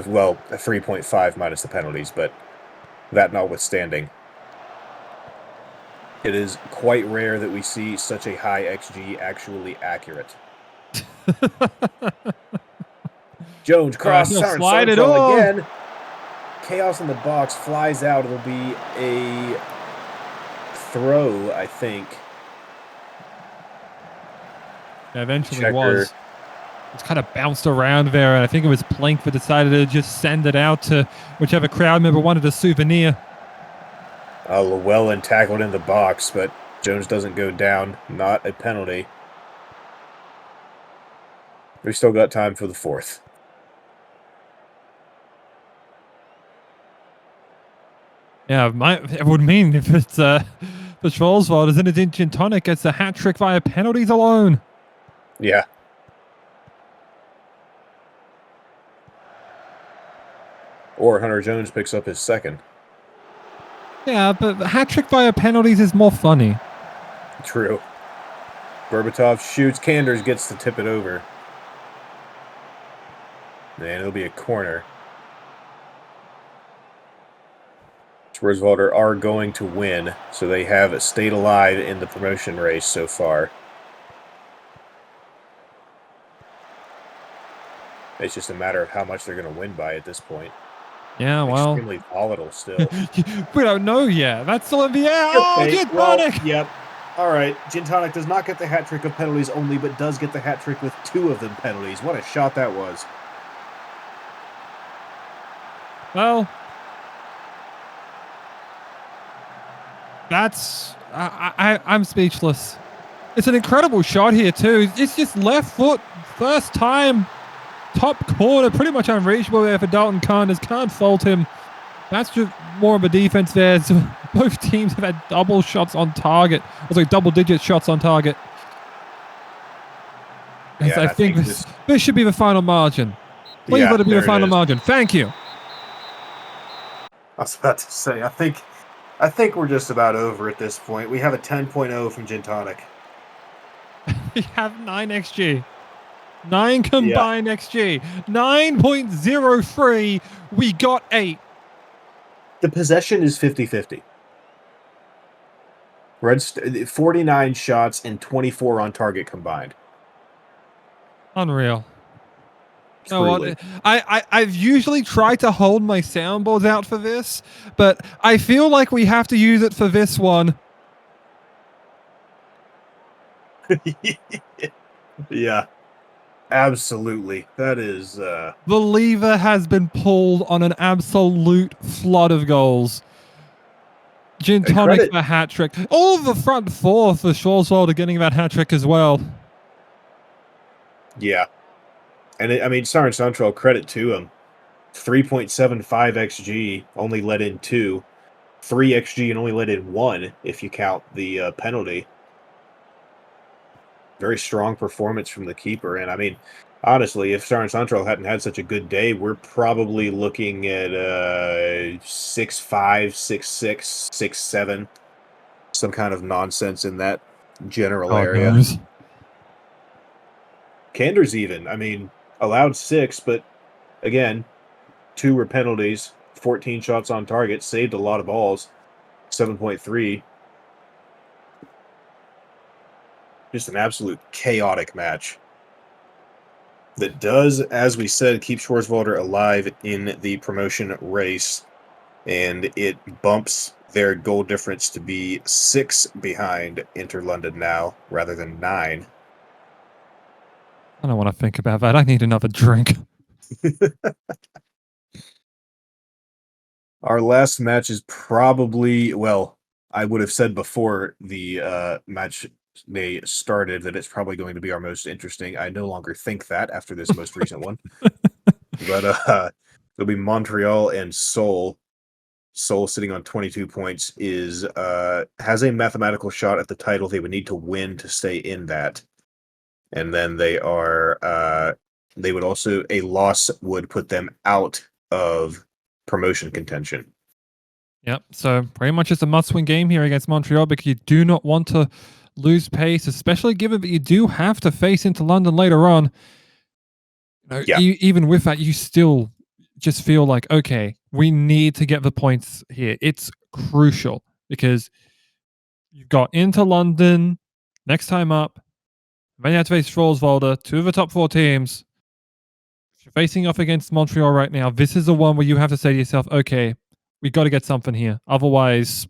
Well, a 3.5 minus the penalties, but that notwithstanding. It is quite rare that we see such a high XG actually accurate. Jones cross, slide it all again. Chaos in the box, flies out. It'll be a throw, I think. Yeah, eventually was. It's kind of bounced around there, and I think it was Plank that decided to just send it out to whichever crowd member wanted a souvenir. Llewellyn tackled in the box, but Jones doesn't go down. Not a penalty. We still got time for the fourth. Yeah, it would mean if it's for Schwarzwälder, Zinedine Gin Tonic gets a hat trick via penalties alone. Yeah. Or Hunter Jones picks up his second. Yeah, but the hat trick via penalties is more funny. True. Berbatov shoots. Kanders gets to tip it over. And it'll be a corner. Schwarzwälder are going to win, so they have stayed alive in the promotion race so far. It's just a matter of how much they're going to win by at this point. Yeah, well. Extremely volatile still. We don't know yet. That's still in the air. Oh, Okay, Gin well, Tonic! yep. All right. Gin Tonic does not get the hat trick of penalties only, but does get the hat trick with 2 of them penalties. What a shot that was. Well, that's I'm speechless. It's an incredible shot here too. It's just left foot, first time, top corner, pretty much unreachable there for Dalton Kanders. Can't fault him. That's just more of a defense there. So both teams have had double shots on target. Also, double-digit shots on target. Yeah, I think this should be the final margin. Please let it be the final margin. Thank you. I was about to say, I think we're just about over at this point. We have a 10.0 from Gin Tonic. We have 9 XG. 9 combined XG. 9.03. We got 8. The possession is 50-50. Reds 49 shots and 24 on target combined. Unreal. You know what? I've usually tried to hold my soundboards out for this, but I feel like we have to use it for this one. Yeah, absolutely. That is... The lever has been pulled on an absolute flood of goals. Gin Tonic for hat trick. All of the front four for Schwarzwälder getting that hat trick as well. Yeah. And I mean, Sarin Central, credit to him. 3.75 XG, only let in 2. 3 XG and only let in 1 if you count the penalty. Very strong performance from the keeper. And I mean, honestly, if Sarin Central hadn't had such a good day, we're probably looking at 6'5", 6'6", 6'7", some kind of nonsense in that general area. Knows. Kanders even, I mean, allowed 6, but again, 2 were penalties, 14 shots on target, saved a lot of balls, 7.3. Just an absolute chaotic match that does, as we said, keep Schwarzwälder alive in the promotion race, and it bumps their goal difference to be 6 behind Inter London now, rather than 9. I don't want to think about that. I need another drink. Our last match is probably, well, I would have said before the match they started that it's probably going to be our most interesting. I no longer think that after this most recent one. But it'll be Montreal and Seoul. Seoul, sitting on 22 points, has a mathematical shot at the title. They would need to win to stay in that. And then they would also, a loss would put them out of promotion contention. Yep. So pretty much it's a must-win game here against Montreal because you do not want to lose pace, especially given that you do have to face into London later on. Even with that, you still just feel like, okay, we need to get the points here. It's crucial because you've got into London next time up. Then you have to face Schwarzwälder, 2 of the top 4 teams. If you're facing off against Montreal right now, this is the one where you have to say to yourself, okay, we got to get something here. Otherwise,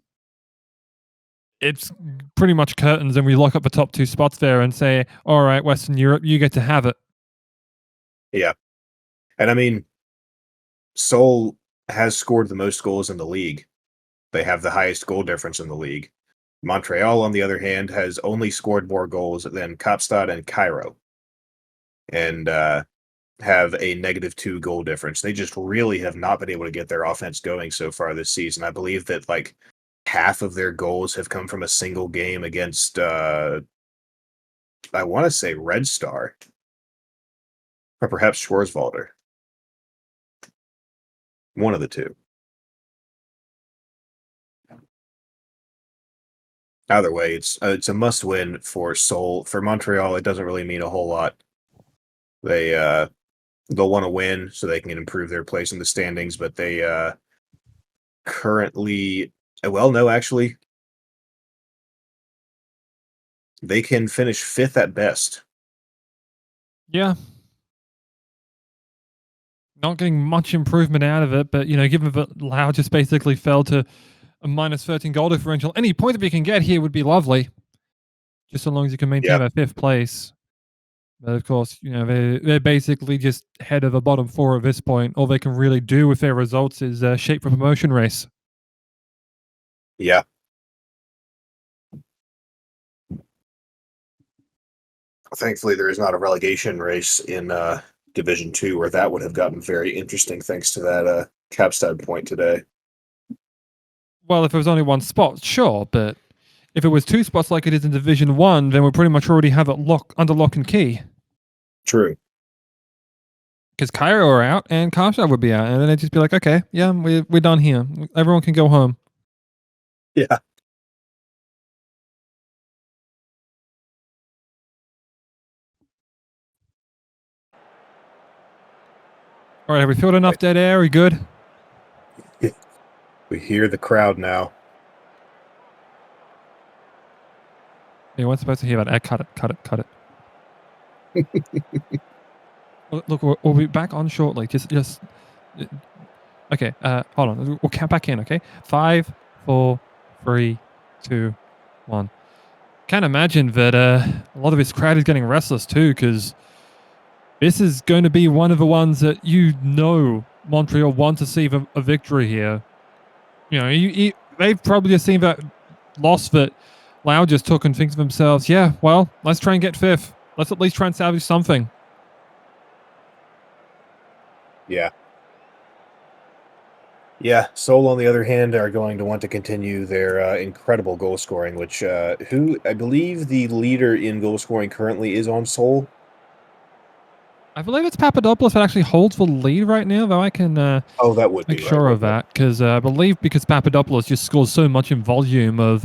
it's pretty much curtains and we lock up the top 2 spots there and say, all right, Western Europe, you get to have it. Yeah. And I mean, Seoul has scored the most goals in the league. They have the highest goal difference in the league. Montreal, on the other hand, has only scored more goals than Kaapstad and Cairo. and have a -2 goal difference. They just really have not been able to get their offense going so far this season. I believe that like half of their goals have come from a single game against I want to say Red Star or perhaps Schwarzwälder. One of the two. Either way, it's a must win for Seoul. For Montreal, it doesn't really mean a whole lot. They they'll want to win so they can improve their place in the standings, but they currently well no actually they can finish fifth at best. Yeah, not getting much improvement out of it, but given that Lao just basically fell to a -13 goal differential, any point that we can get here would be lovely, just so long as you can maintain Yeah, that fifth place. But of course, they're basically just head of the bottom four at this point. All they can really do with their results is shape for promotion race. yeah. Thankfully, there is not a relegation race in Division Two, where that would have gotten very interesting thanks to that Caapstad point today. Well, if it was only one spot, sure, but if it was two spots like it is in Division One, then we pretty much already have it under lock and key. True. Because Cairo are out and Kaapstad would be out, and then they'd just be like, okay, yeah, we're done here. Everyone can go home. Yeah. All right, have we filled enough dead air? Are we good? We hear the crowd now. Anyone's supposed to hear that. Cut it, cut it, cut it. Look, we'll be back on shortly. Just. Okay, hold on. We'll count back in, okay? 5, 4, 3, 2, 1. Can't imagine that a lot of this crowd is getting restless too, because this is going to be one of the ones that Montreal want to see a victory here. They've probably just seen that loss that Lao just took and think to themselves, yeah, well, let's try and get fifth. Let's at least try and salvage something. Yeah. Yeah, Seoul, on the other hand, are going to want to continue their incredible goal scoring, which who I believe the leader in goal scoring currently is on Seoul. I believe it's Papadopoulos that actually holds the lead right now, though I can Oh, that would make be sure right, of wouldn't that, because I believe because Papadopoulos just scores so much in volume of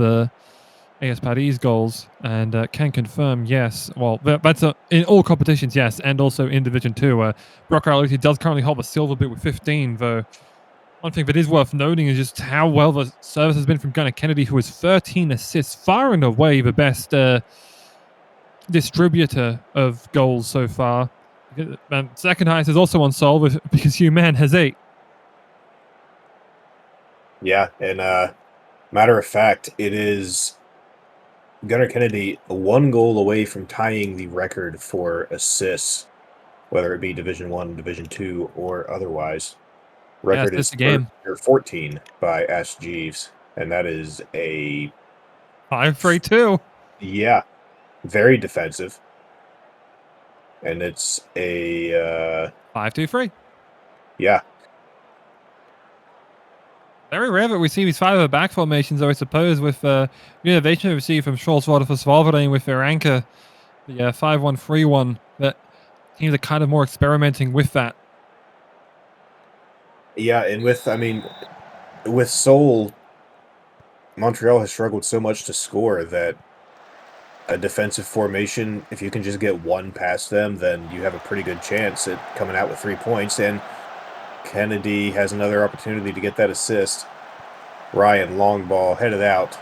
AS Paris goals, and can confirm, yes. Well, that's in all competitions, yes, and also in Division 2. Brock Arloti does currently hold the silver bit with 15, though. One thing that is worth noting is just how well the service has been from Gunnar Kennedy, who has 13 assists, far and away the best distributor of goals so far. And second highest is also on Seoul because Hugh Mann has 8. Yeah, and matter of fact, it is Gunnar Kennedy one goal away from tying the record for assists, whether it be Division One, Division Two, or otherwise. Yes, Record it's is a game. 14 by Ash Jeeves, and that is a 5-3-2. yeah, very defensive, and it's a 5-2-3. yeah, Very rare that we see these 5 back formations, though, I suppose, with the innovation we received from Schwarzwälder for Svalbarding with their anchor, the 5-1-3-1, that teams are kind of more experimenting with that. yeah, and with Seoul, Montreal has struggled so much to score that a defensive formation, if you can just get one past them, then you have a pretty good chance at coming out with 3 points. And Kennedy has another opportunity to get that assist. Ryan, long ball, headed out.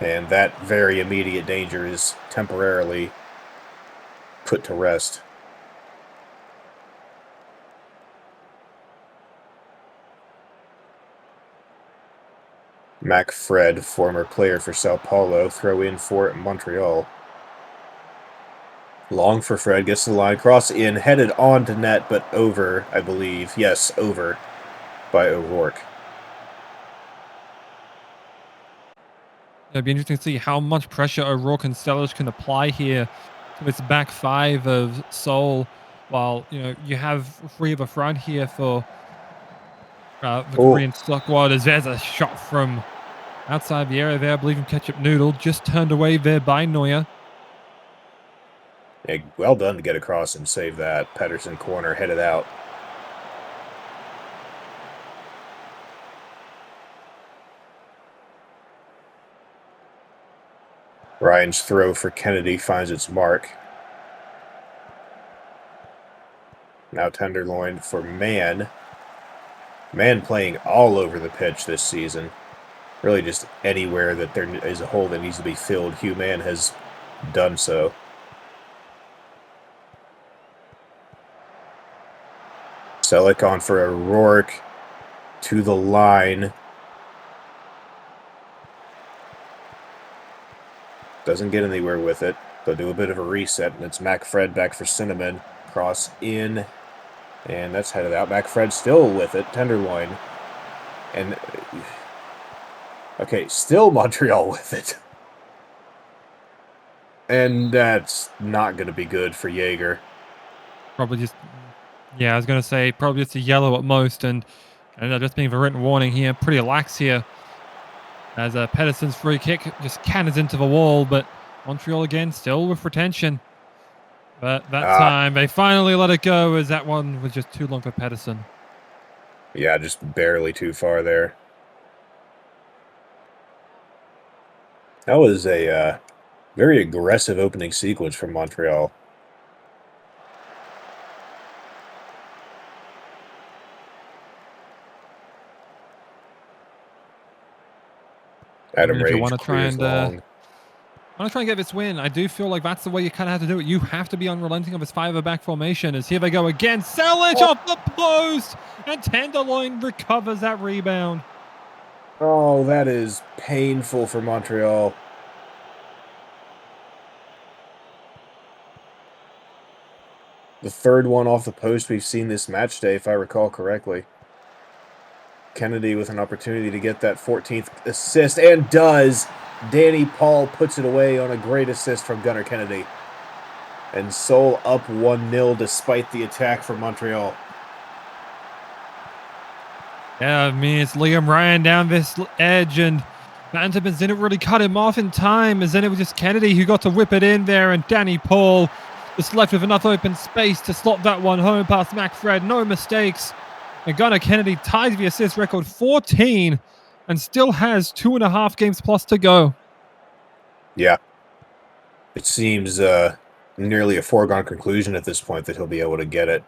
And that very immediate danger is temporarily put to rest. Mac Fred, former player for Sao Paulo, throw in for Montreal. Long for Fred, gets to the line, cross in, headed on to net, but over, I believe. Yes, over by O'Rourke. It'd be interesting to see how much pressure O'Rourke and Stellage can apply here to its back five of Seoul, while you have three of the front here for the Oh, Korean squad. As there's a shot from outside the area there, I believe in Ketchup Noodle, just turned away there by Neuer. yeah, well done to get across and save that. Pedersen corner headed out. Ryan's throw for Kennedy finds its mark. Now Tenderloin for Mann. Mann playing all over the pitch this season. Really just anywhere that there is a hole that needs to be filled, Hugh Mann has done so. Selleck on for a Rourke to the line. Doesn't get anywhere with it. They'll do a bit of a reset, and it's McFred back for Cinnamon. Cross in, and that's headed out. McFred still with it. Tenderloin. And, okay, still Montreal with it. And that's not going to be good for Jaeger. Probably just, yeah, I was going to say probably just a yellow at most, and just being the written warning here, pretty lax here. As Pedersen's free kick just cannons into the wall, but Montreal again still with retention. But that time they finally let it go, as that one was just too long for Pedersen. Yeah, just barely too far there. That was a very aggressive opening sequence from Montreal. Adam If you Rage want to try clears and long. get this win, I do feel like that's the way you kind of have to do it. You have to be unrelenting of this five-back formation. As here they go again. Selic off the post, and Tenderloin recovers that rebound. Oh, that is painful for Montreal. The third one off the post we've seen this match day, if I recall correctly. Kennedy with an opportunity to get that 14th assist, and does. Danny Paul puts it away on a great assist from Gunnar Kennedy. And Seoul up 1-0 despite the attack from Montreal. Yeah, I mean, it's Liam Ryan down this edge, and Vanderbilt didn't really cut him off in time, as then it was just Kennedy who got to whip it in there, and Danny Paul just left with enough open space to slot that one home past McFred. No mistakes. And Gunnar Kennedy ties the assist record 14 and still has 2.5 games plus to go. Yeah. It seems nearly a foregone conclusion at this point that he'll be able to get it.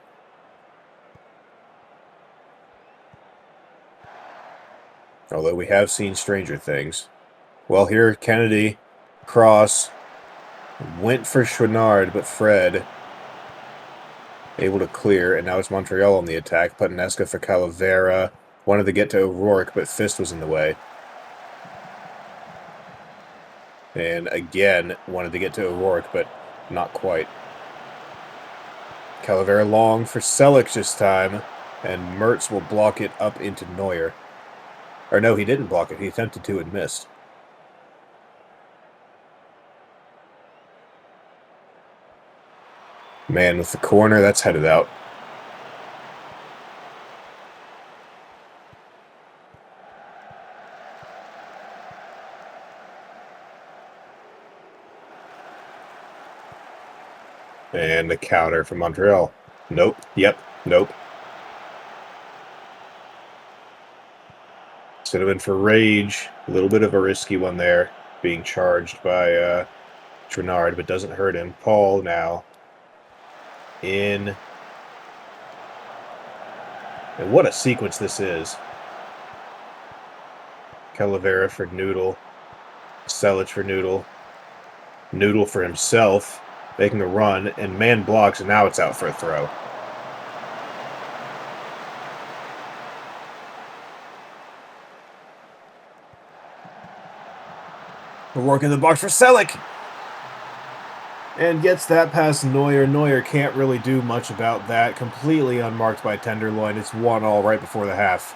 Although we have seen stranger things. Well, here Kennedy, cross, went for Chouinard, but Fred able to clear, and now it's Montreal on the attack. Putanesca for Calavera. Wanted to get to O'Rourke, but Fist was in the way. And again, wanted to get to O'Rourke, but not quite. Calavera long for Selleck this time, and Mertz will block it up into Neuer. Or no, he didn't block it. He attempted to and missed. Man with the corner, that's headed out. And the counter from Montreal. Nope. Yep. Nope. Cinnamon for Rage. A little bit of a risky one there. Being charged by Chouinard, but doesn't hurt him. Paul now. In. And what a sequence this is. Calavera for Noodle. Selic for Noodle. Noodle for himself. Making a run, and man blocks, and now it's out for a throw. We're working the box for Selleck. And gets that past Neuer. Neuer can't really do much about that. Completely unmarked by Tenderloin. It's 1-1 right before the half.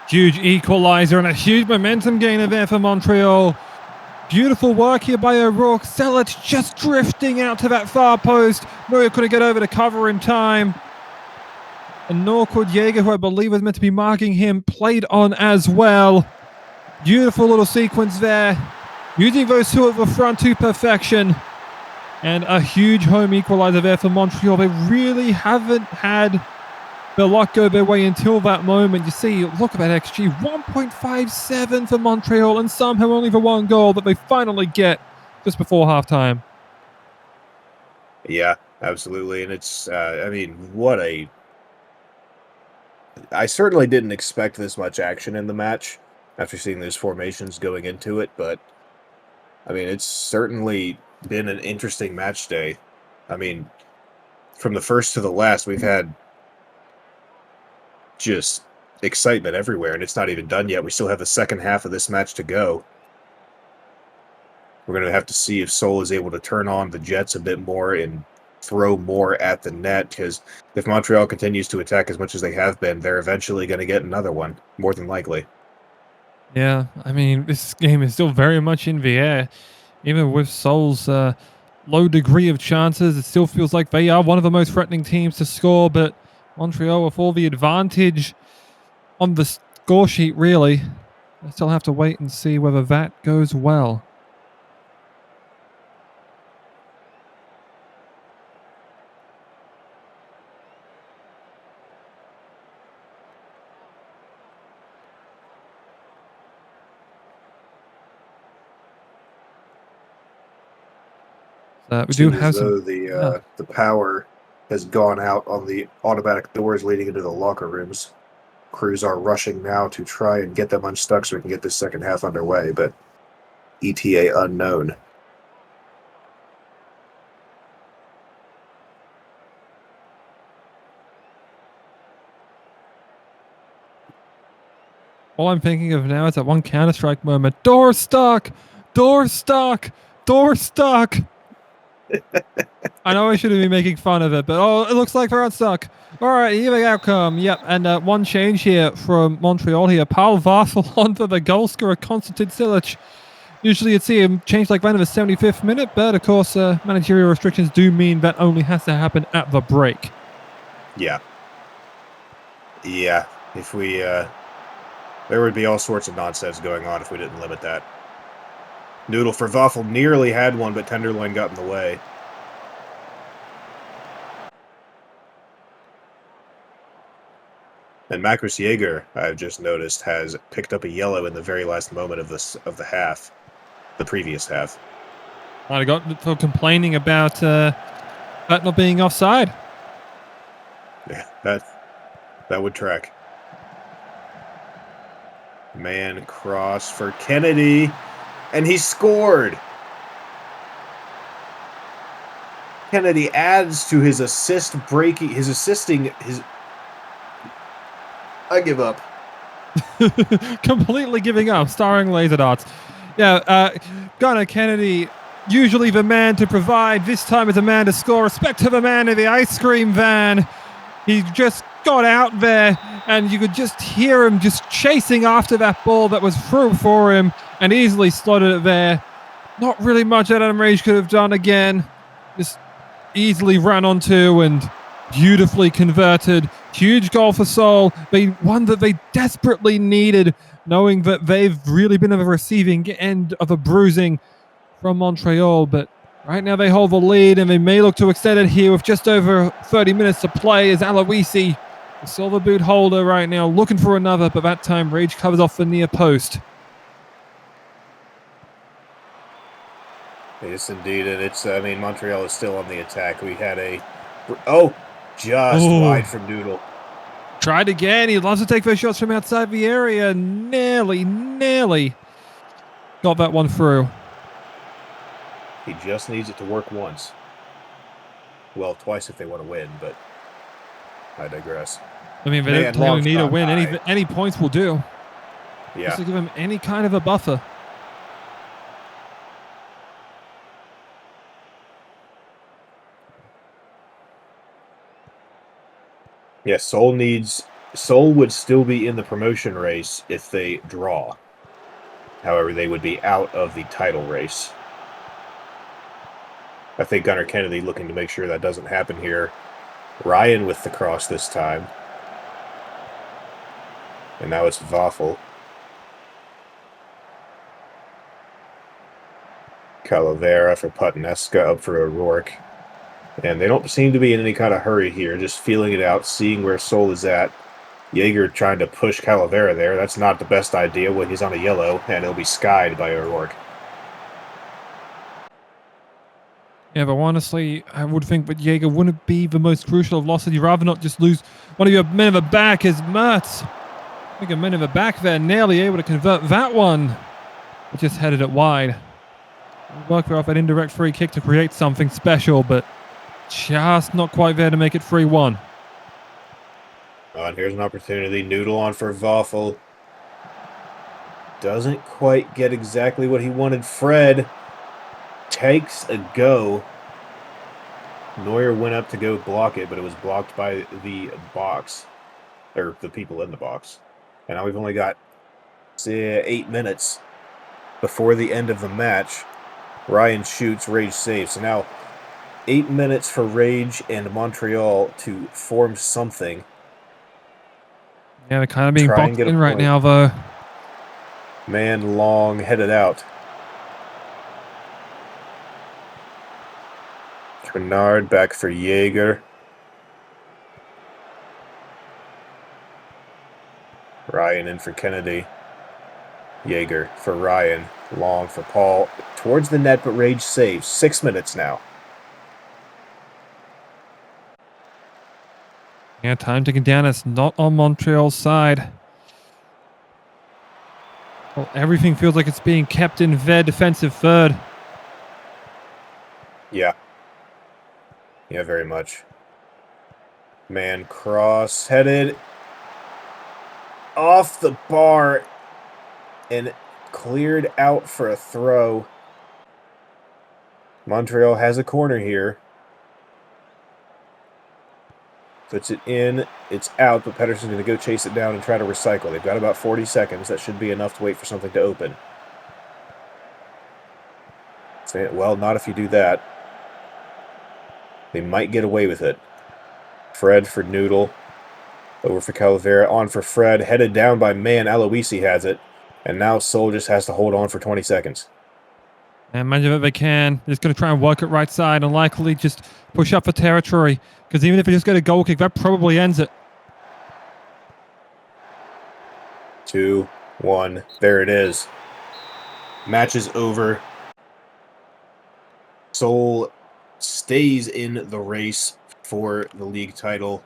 Huge equalizer and a huge momentum gainer there for Montreal. Beautiful work here by O'Rourke. Selic just drifting out to that far post. Neuer couldn't get over to cover in time. And nor could Jaeger, who I believe was meant to be marking him, played on as well. Beautiful little sequence there. Using those two at the front to perfection. And a huge home equalizer there for Montreal. They really haven't had the luck go their way until that moment. You see, look at that XG, 1.57 for Montreal, and somehow only the one goal that they finally get just before halftime. Yeah, absolutely. And it's, I mean, what a. I certainly didn't expect this much action in the match after seeing those formations going into it, but I mean, it's certainly been an interesting match day. I mean, from the first to the last, we've had just excitement everywhere, and it's not even done yet. We still have the second half of this match to go. We're going to have to see if Seoul is able to turn on the Jets a bit more and throw more at the net, because if Montreal continues to attack as much as they have been, they're eventually going to get another one, more than likely. Yeah, I mean, this game is still very much in the air. Even with Seoul's low degree of chances, it still feels like they are one of the most threatening teams to score, but Montreal with all the advantage on the score sheet, really. I still have to wait and see whether that goes well. We do Seems have as some. though the power has gone out on the automatic doors leading into the locker rooms. Crews are rushing now to try and get them unstuck so we can get this second half underway, but ETA unknown. All I'm thinking of now is that one Counter-Strike moment. Door stuck! Door stuck! Door stuck! I know I shouldn't be making fun of it, but it looks like they're unstuck. All right, here the outcome. Yep, and one change here from Montreal here. Paul Varsel onto the goal scorer, Konstantin Silic. Usually you'd see him change like right in the 75th minute, but of course managerial restrictions do mean that only has to happen at the break. Yeah. Yeah, if we... there would be all sorts of nonsense going on if we didn't limit that. Noodle for Waffle nearly had one, but Tenderloin got in the way. And Macros Jaeger, I've just noticed, has picked up a yellow in the very last moment of the half, the previous half. I got for complaining about that not being offside. Yeah, that would track. Man cross for Kennedy, and he scored. Kennedy adds to his assisting. I give up. Completely giving up, starring laser darts. Yeah, Gunnar Kennedy, usually the man to provide, this time is the man to score. Respect to the man in the ice cream van. He just got out there, and you could just hear him just chasing after that ball that was through for him, and easily slotted it there. Not really much that Adam Rage could have done again. Just easily ran onto and beautifully converted. Huge goal for Seoul. One that they desperately needed, knowing that they've really been on the receiving end of a bruising from Montreal. But right now they hold the lead, and they may look to extend it here with just over 30 minutes to play as Aloisi, the silver boot holder right now, looking for another, but that time Rage covers off the near post. Yes, indeed, and Montreal is still on the attack. We had wide from Noodle. Tried again. He loves to take those shots from outside the area. Nearly got that one through. He just needs it to work once. Well, twice if they want to win, but I digress. I mean, they don't really need a win. Any points will do. Yeah. Just to give him any kind of a buffer. Yeah, Seoul would still be in the promotion race if they draw. However, they would be out of the title race. I think Gunnar Kennedy looking to make sure that doesn't happen here. Ryan with the cross this time. And now it's Waffle. Calavera for Putneska, up for O'Rourke. And they don't seem to be in any kind of hurry here, just feeling it out, seeing where Seoul is at. Jaeger trying to push Calavera there. That's not the best idea when he's on a yellow, and he'll be skied by O'Rourke. Yeah, but honestly, I would think that Jaeger wouldn't be the most crucial of losses. You'd rather not just lose one of your men of the back as Mertz. I think a men of the back there, nearly able to convert that one. But just headed it wide. Work off an indirect free kick to create something special, but just not quite there to make it 3-1. And here's an opportunity. Noodle on for Waffle. Doesn't quite get exactly what he wanted. Fred takes a go. Neuer went up to go block it, but it was blocked by the box. Or the people in the box. And now we've only got 8 minutes before the end of the match. Ryan shoots, Rage saves. So now 8 minutes for Rage and Montreal to form something. Yeah, they're kind of being boxed in right now, though. Man long headed out. Bernard back for Jaeger. Ryan in for Kennedy. Jaeger for Ryan. Long for Paul. Towards the net, but Rage saves. 6 minutes now. Yeah, time ticking down. It's not on Montreal's side. Well, everything feels like it's being kept in their defensive third. Yeah. Yeah, very much. Man cross-headed. Off the bar. And cleared out for a throw. Montreal has a corner here. Puts it in. It's out, but Pedersen's going to go chase it down and try to recycle. They've got about 40 seconds. That should be enough to wait for something to open. Well, not if you do that. They might get away with it. Fred for Noodle. Over for Calavera. On for Fred. Headed down by Man. Aloisi has it. And now Seoul just has to hold on for 20 seconds. And imagine if they can. They're just going to try and work it right side and likely just push up for territory. Because even if they just get a goal kick, that probably ends it. 2, 1. There it is. Match is over. Seoul stays in the race for the league title.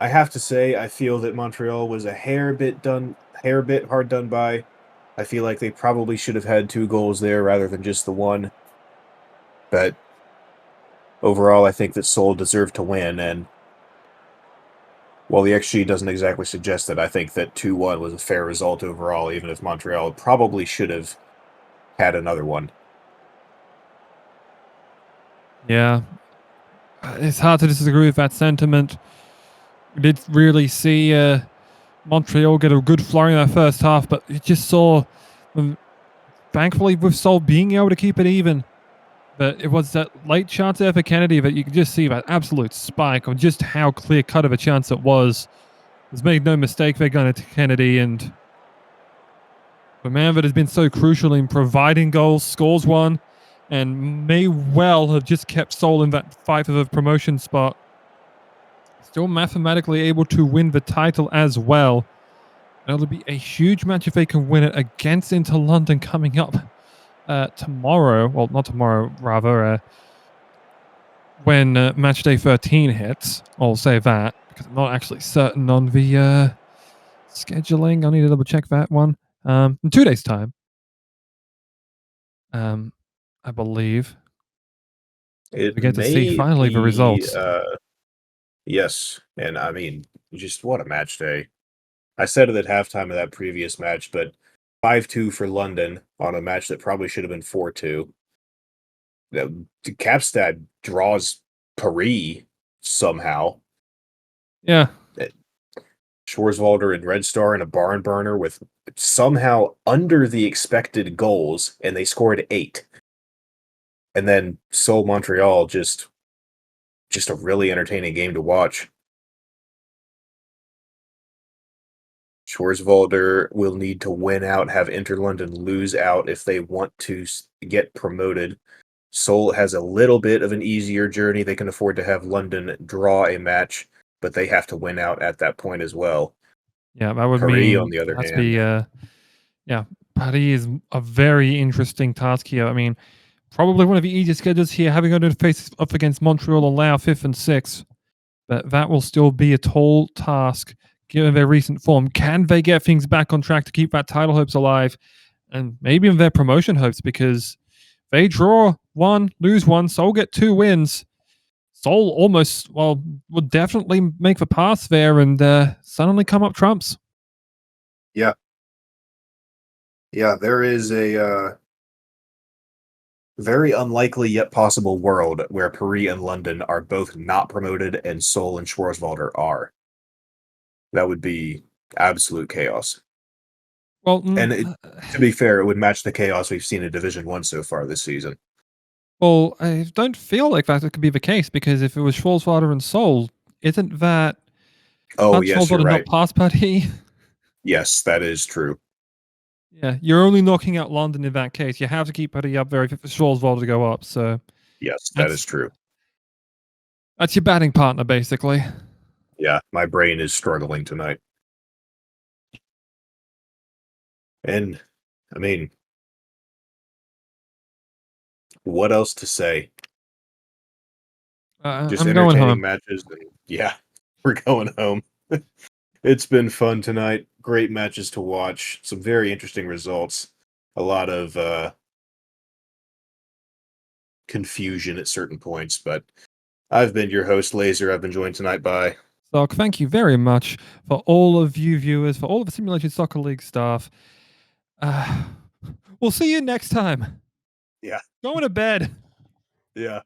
I have to say, I feel that Montreal was a hair bit hard done by. I feel like they probably should have had 2 goals there rather than just the one. But overall, I think that Seoul deserved to win, and while the XG doesn't exactly suggest that, I think that 2-1 was a fair result overall, even if Montreal probably should have had another one. Yeah. It's hard to disagree with that sentiment. We did really see Montreal get a good flurry in that first half, but you just saw them, thankfully, with Seoul being able to keep it even. But it was that late chance there for Kennedy that you could just see that absolute spike of just how clear cut of a chance it was. There's made no mistake they're going to Kennedy, and the man that has been so crucial in providing goals scores one and may well have just kept Seoul in that fight for the promotion spot. Still mathematically able to win the title as well. It'll be a huge match if they can win it against Inter London coming up tomorrow. Well, not tomorrow, rather, when Matchday 13 hits. I'll say that, because I'm not actually certain on the scheduling. I'll need to double check that one. In 2 days' time. I believe. It We get to see may finally the be, results. yes, and I mean, just what a match day. I said it at halftime of that previous match, but 5-2 for London on a match that probably should have been 4-2. Kaapstad draws Paris somehow. Yeah. Schwarzwälder and Red Star in a barn burner with somehow under the expected goals, and they scored 8. And then Seoul Montreal just a really entertaining game to watch. Schwarzwälder will need to win out, have Interlondon lose out if they want to get promoted. Seoul has a little bit of an easier journey. They can afford to have London draw a match, but they have to win out at that point as well. Yeah, that would Paris, on mean the other that's hand, be yeah, Paris is a very interesting task here. I mean, probably one of the easiest schedules here, having to face up against Montreal and Laos 5th and 6th. But that will still be a tall task given their recent form. Can they get things back on track to keep that title hopes alive? And maybe even their promotion hopes, because they draw one, lose one, Seoul get 2 wins. Seoul almost, well, would definitely make the pass there and suddenly come up trumps. yeah, yeah, there is a very unlikely yet possible world where Paris and London are both not promoted and Seoul and Schwarzwälder are. That would be absolute chaos. Well, And to be fair, it would match the chaos we've seen in Division 1 so far this season. well, I don't feel like that could be the case, because if it was Schwarzwälder and Seoul, isn't that Oh, can't yes, you're Schwarzwälder not right. pass Paris? Yes, that is true. Yeah, you're only knocking out London in that case. You have to keep Paris up there if Schwarzwälder to go up. So Yes, that is that's true. that's your batting partner, basically. Yeah, my brain is struggling tonight. And, I mean, what else to say? Just I'm going entertaining home. matches, and yeah, we're going home. It's been fun tonight. Great matches to watch. Some very interesting results. A lot of confusion at certain points, but I've been your host, Laser. I've been joined tonight by. So thank you very much for all of you viewers, for all of the Simulated Soccer League staff. Uh, we'll see you next time. Yeah, Going to bed. yeah.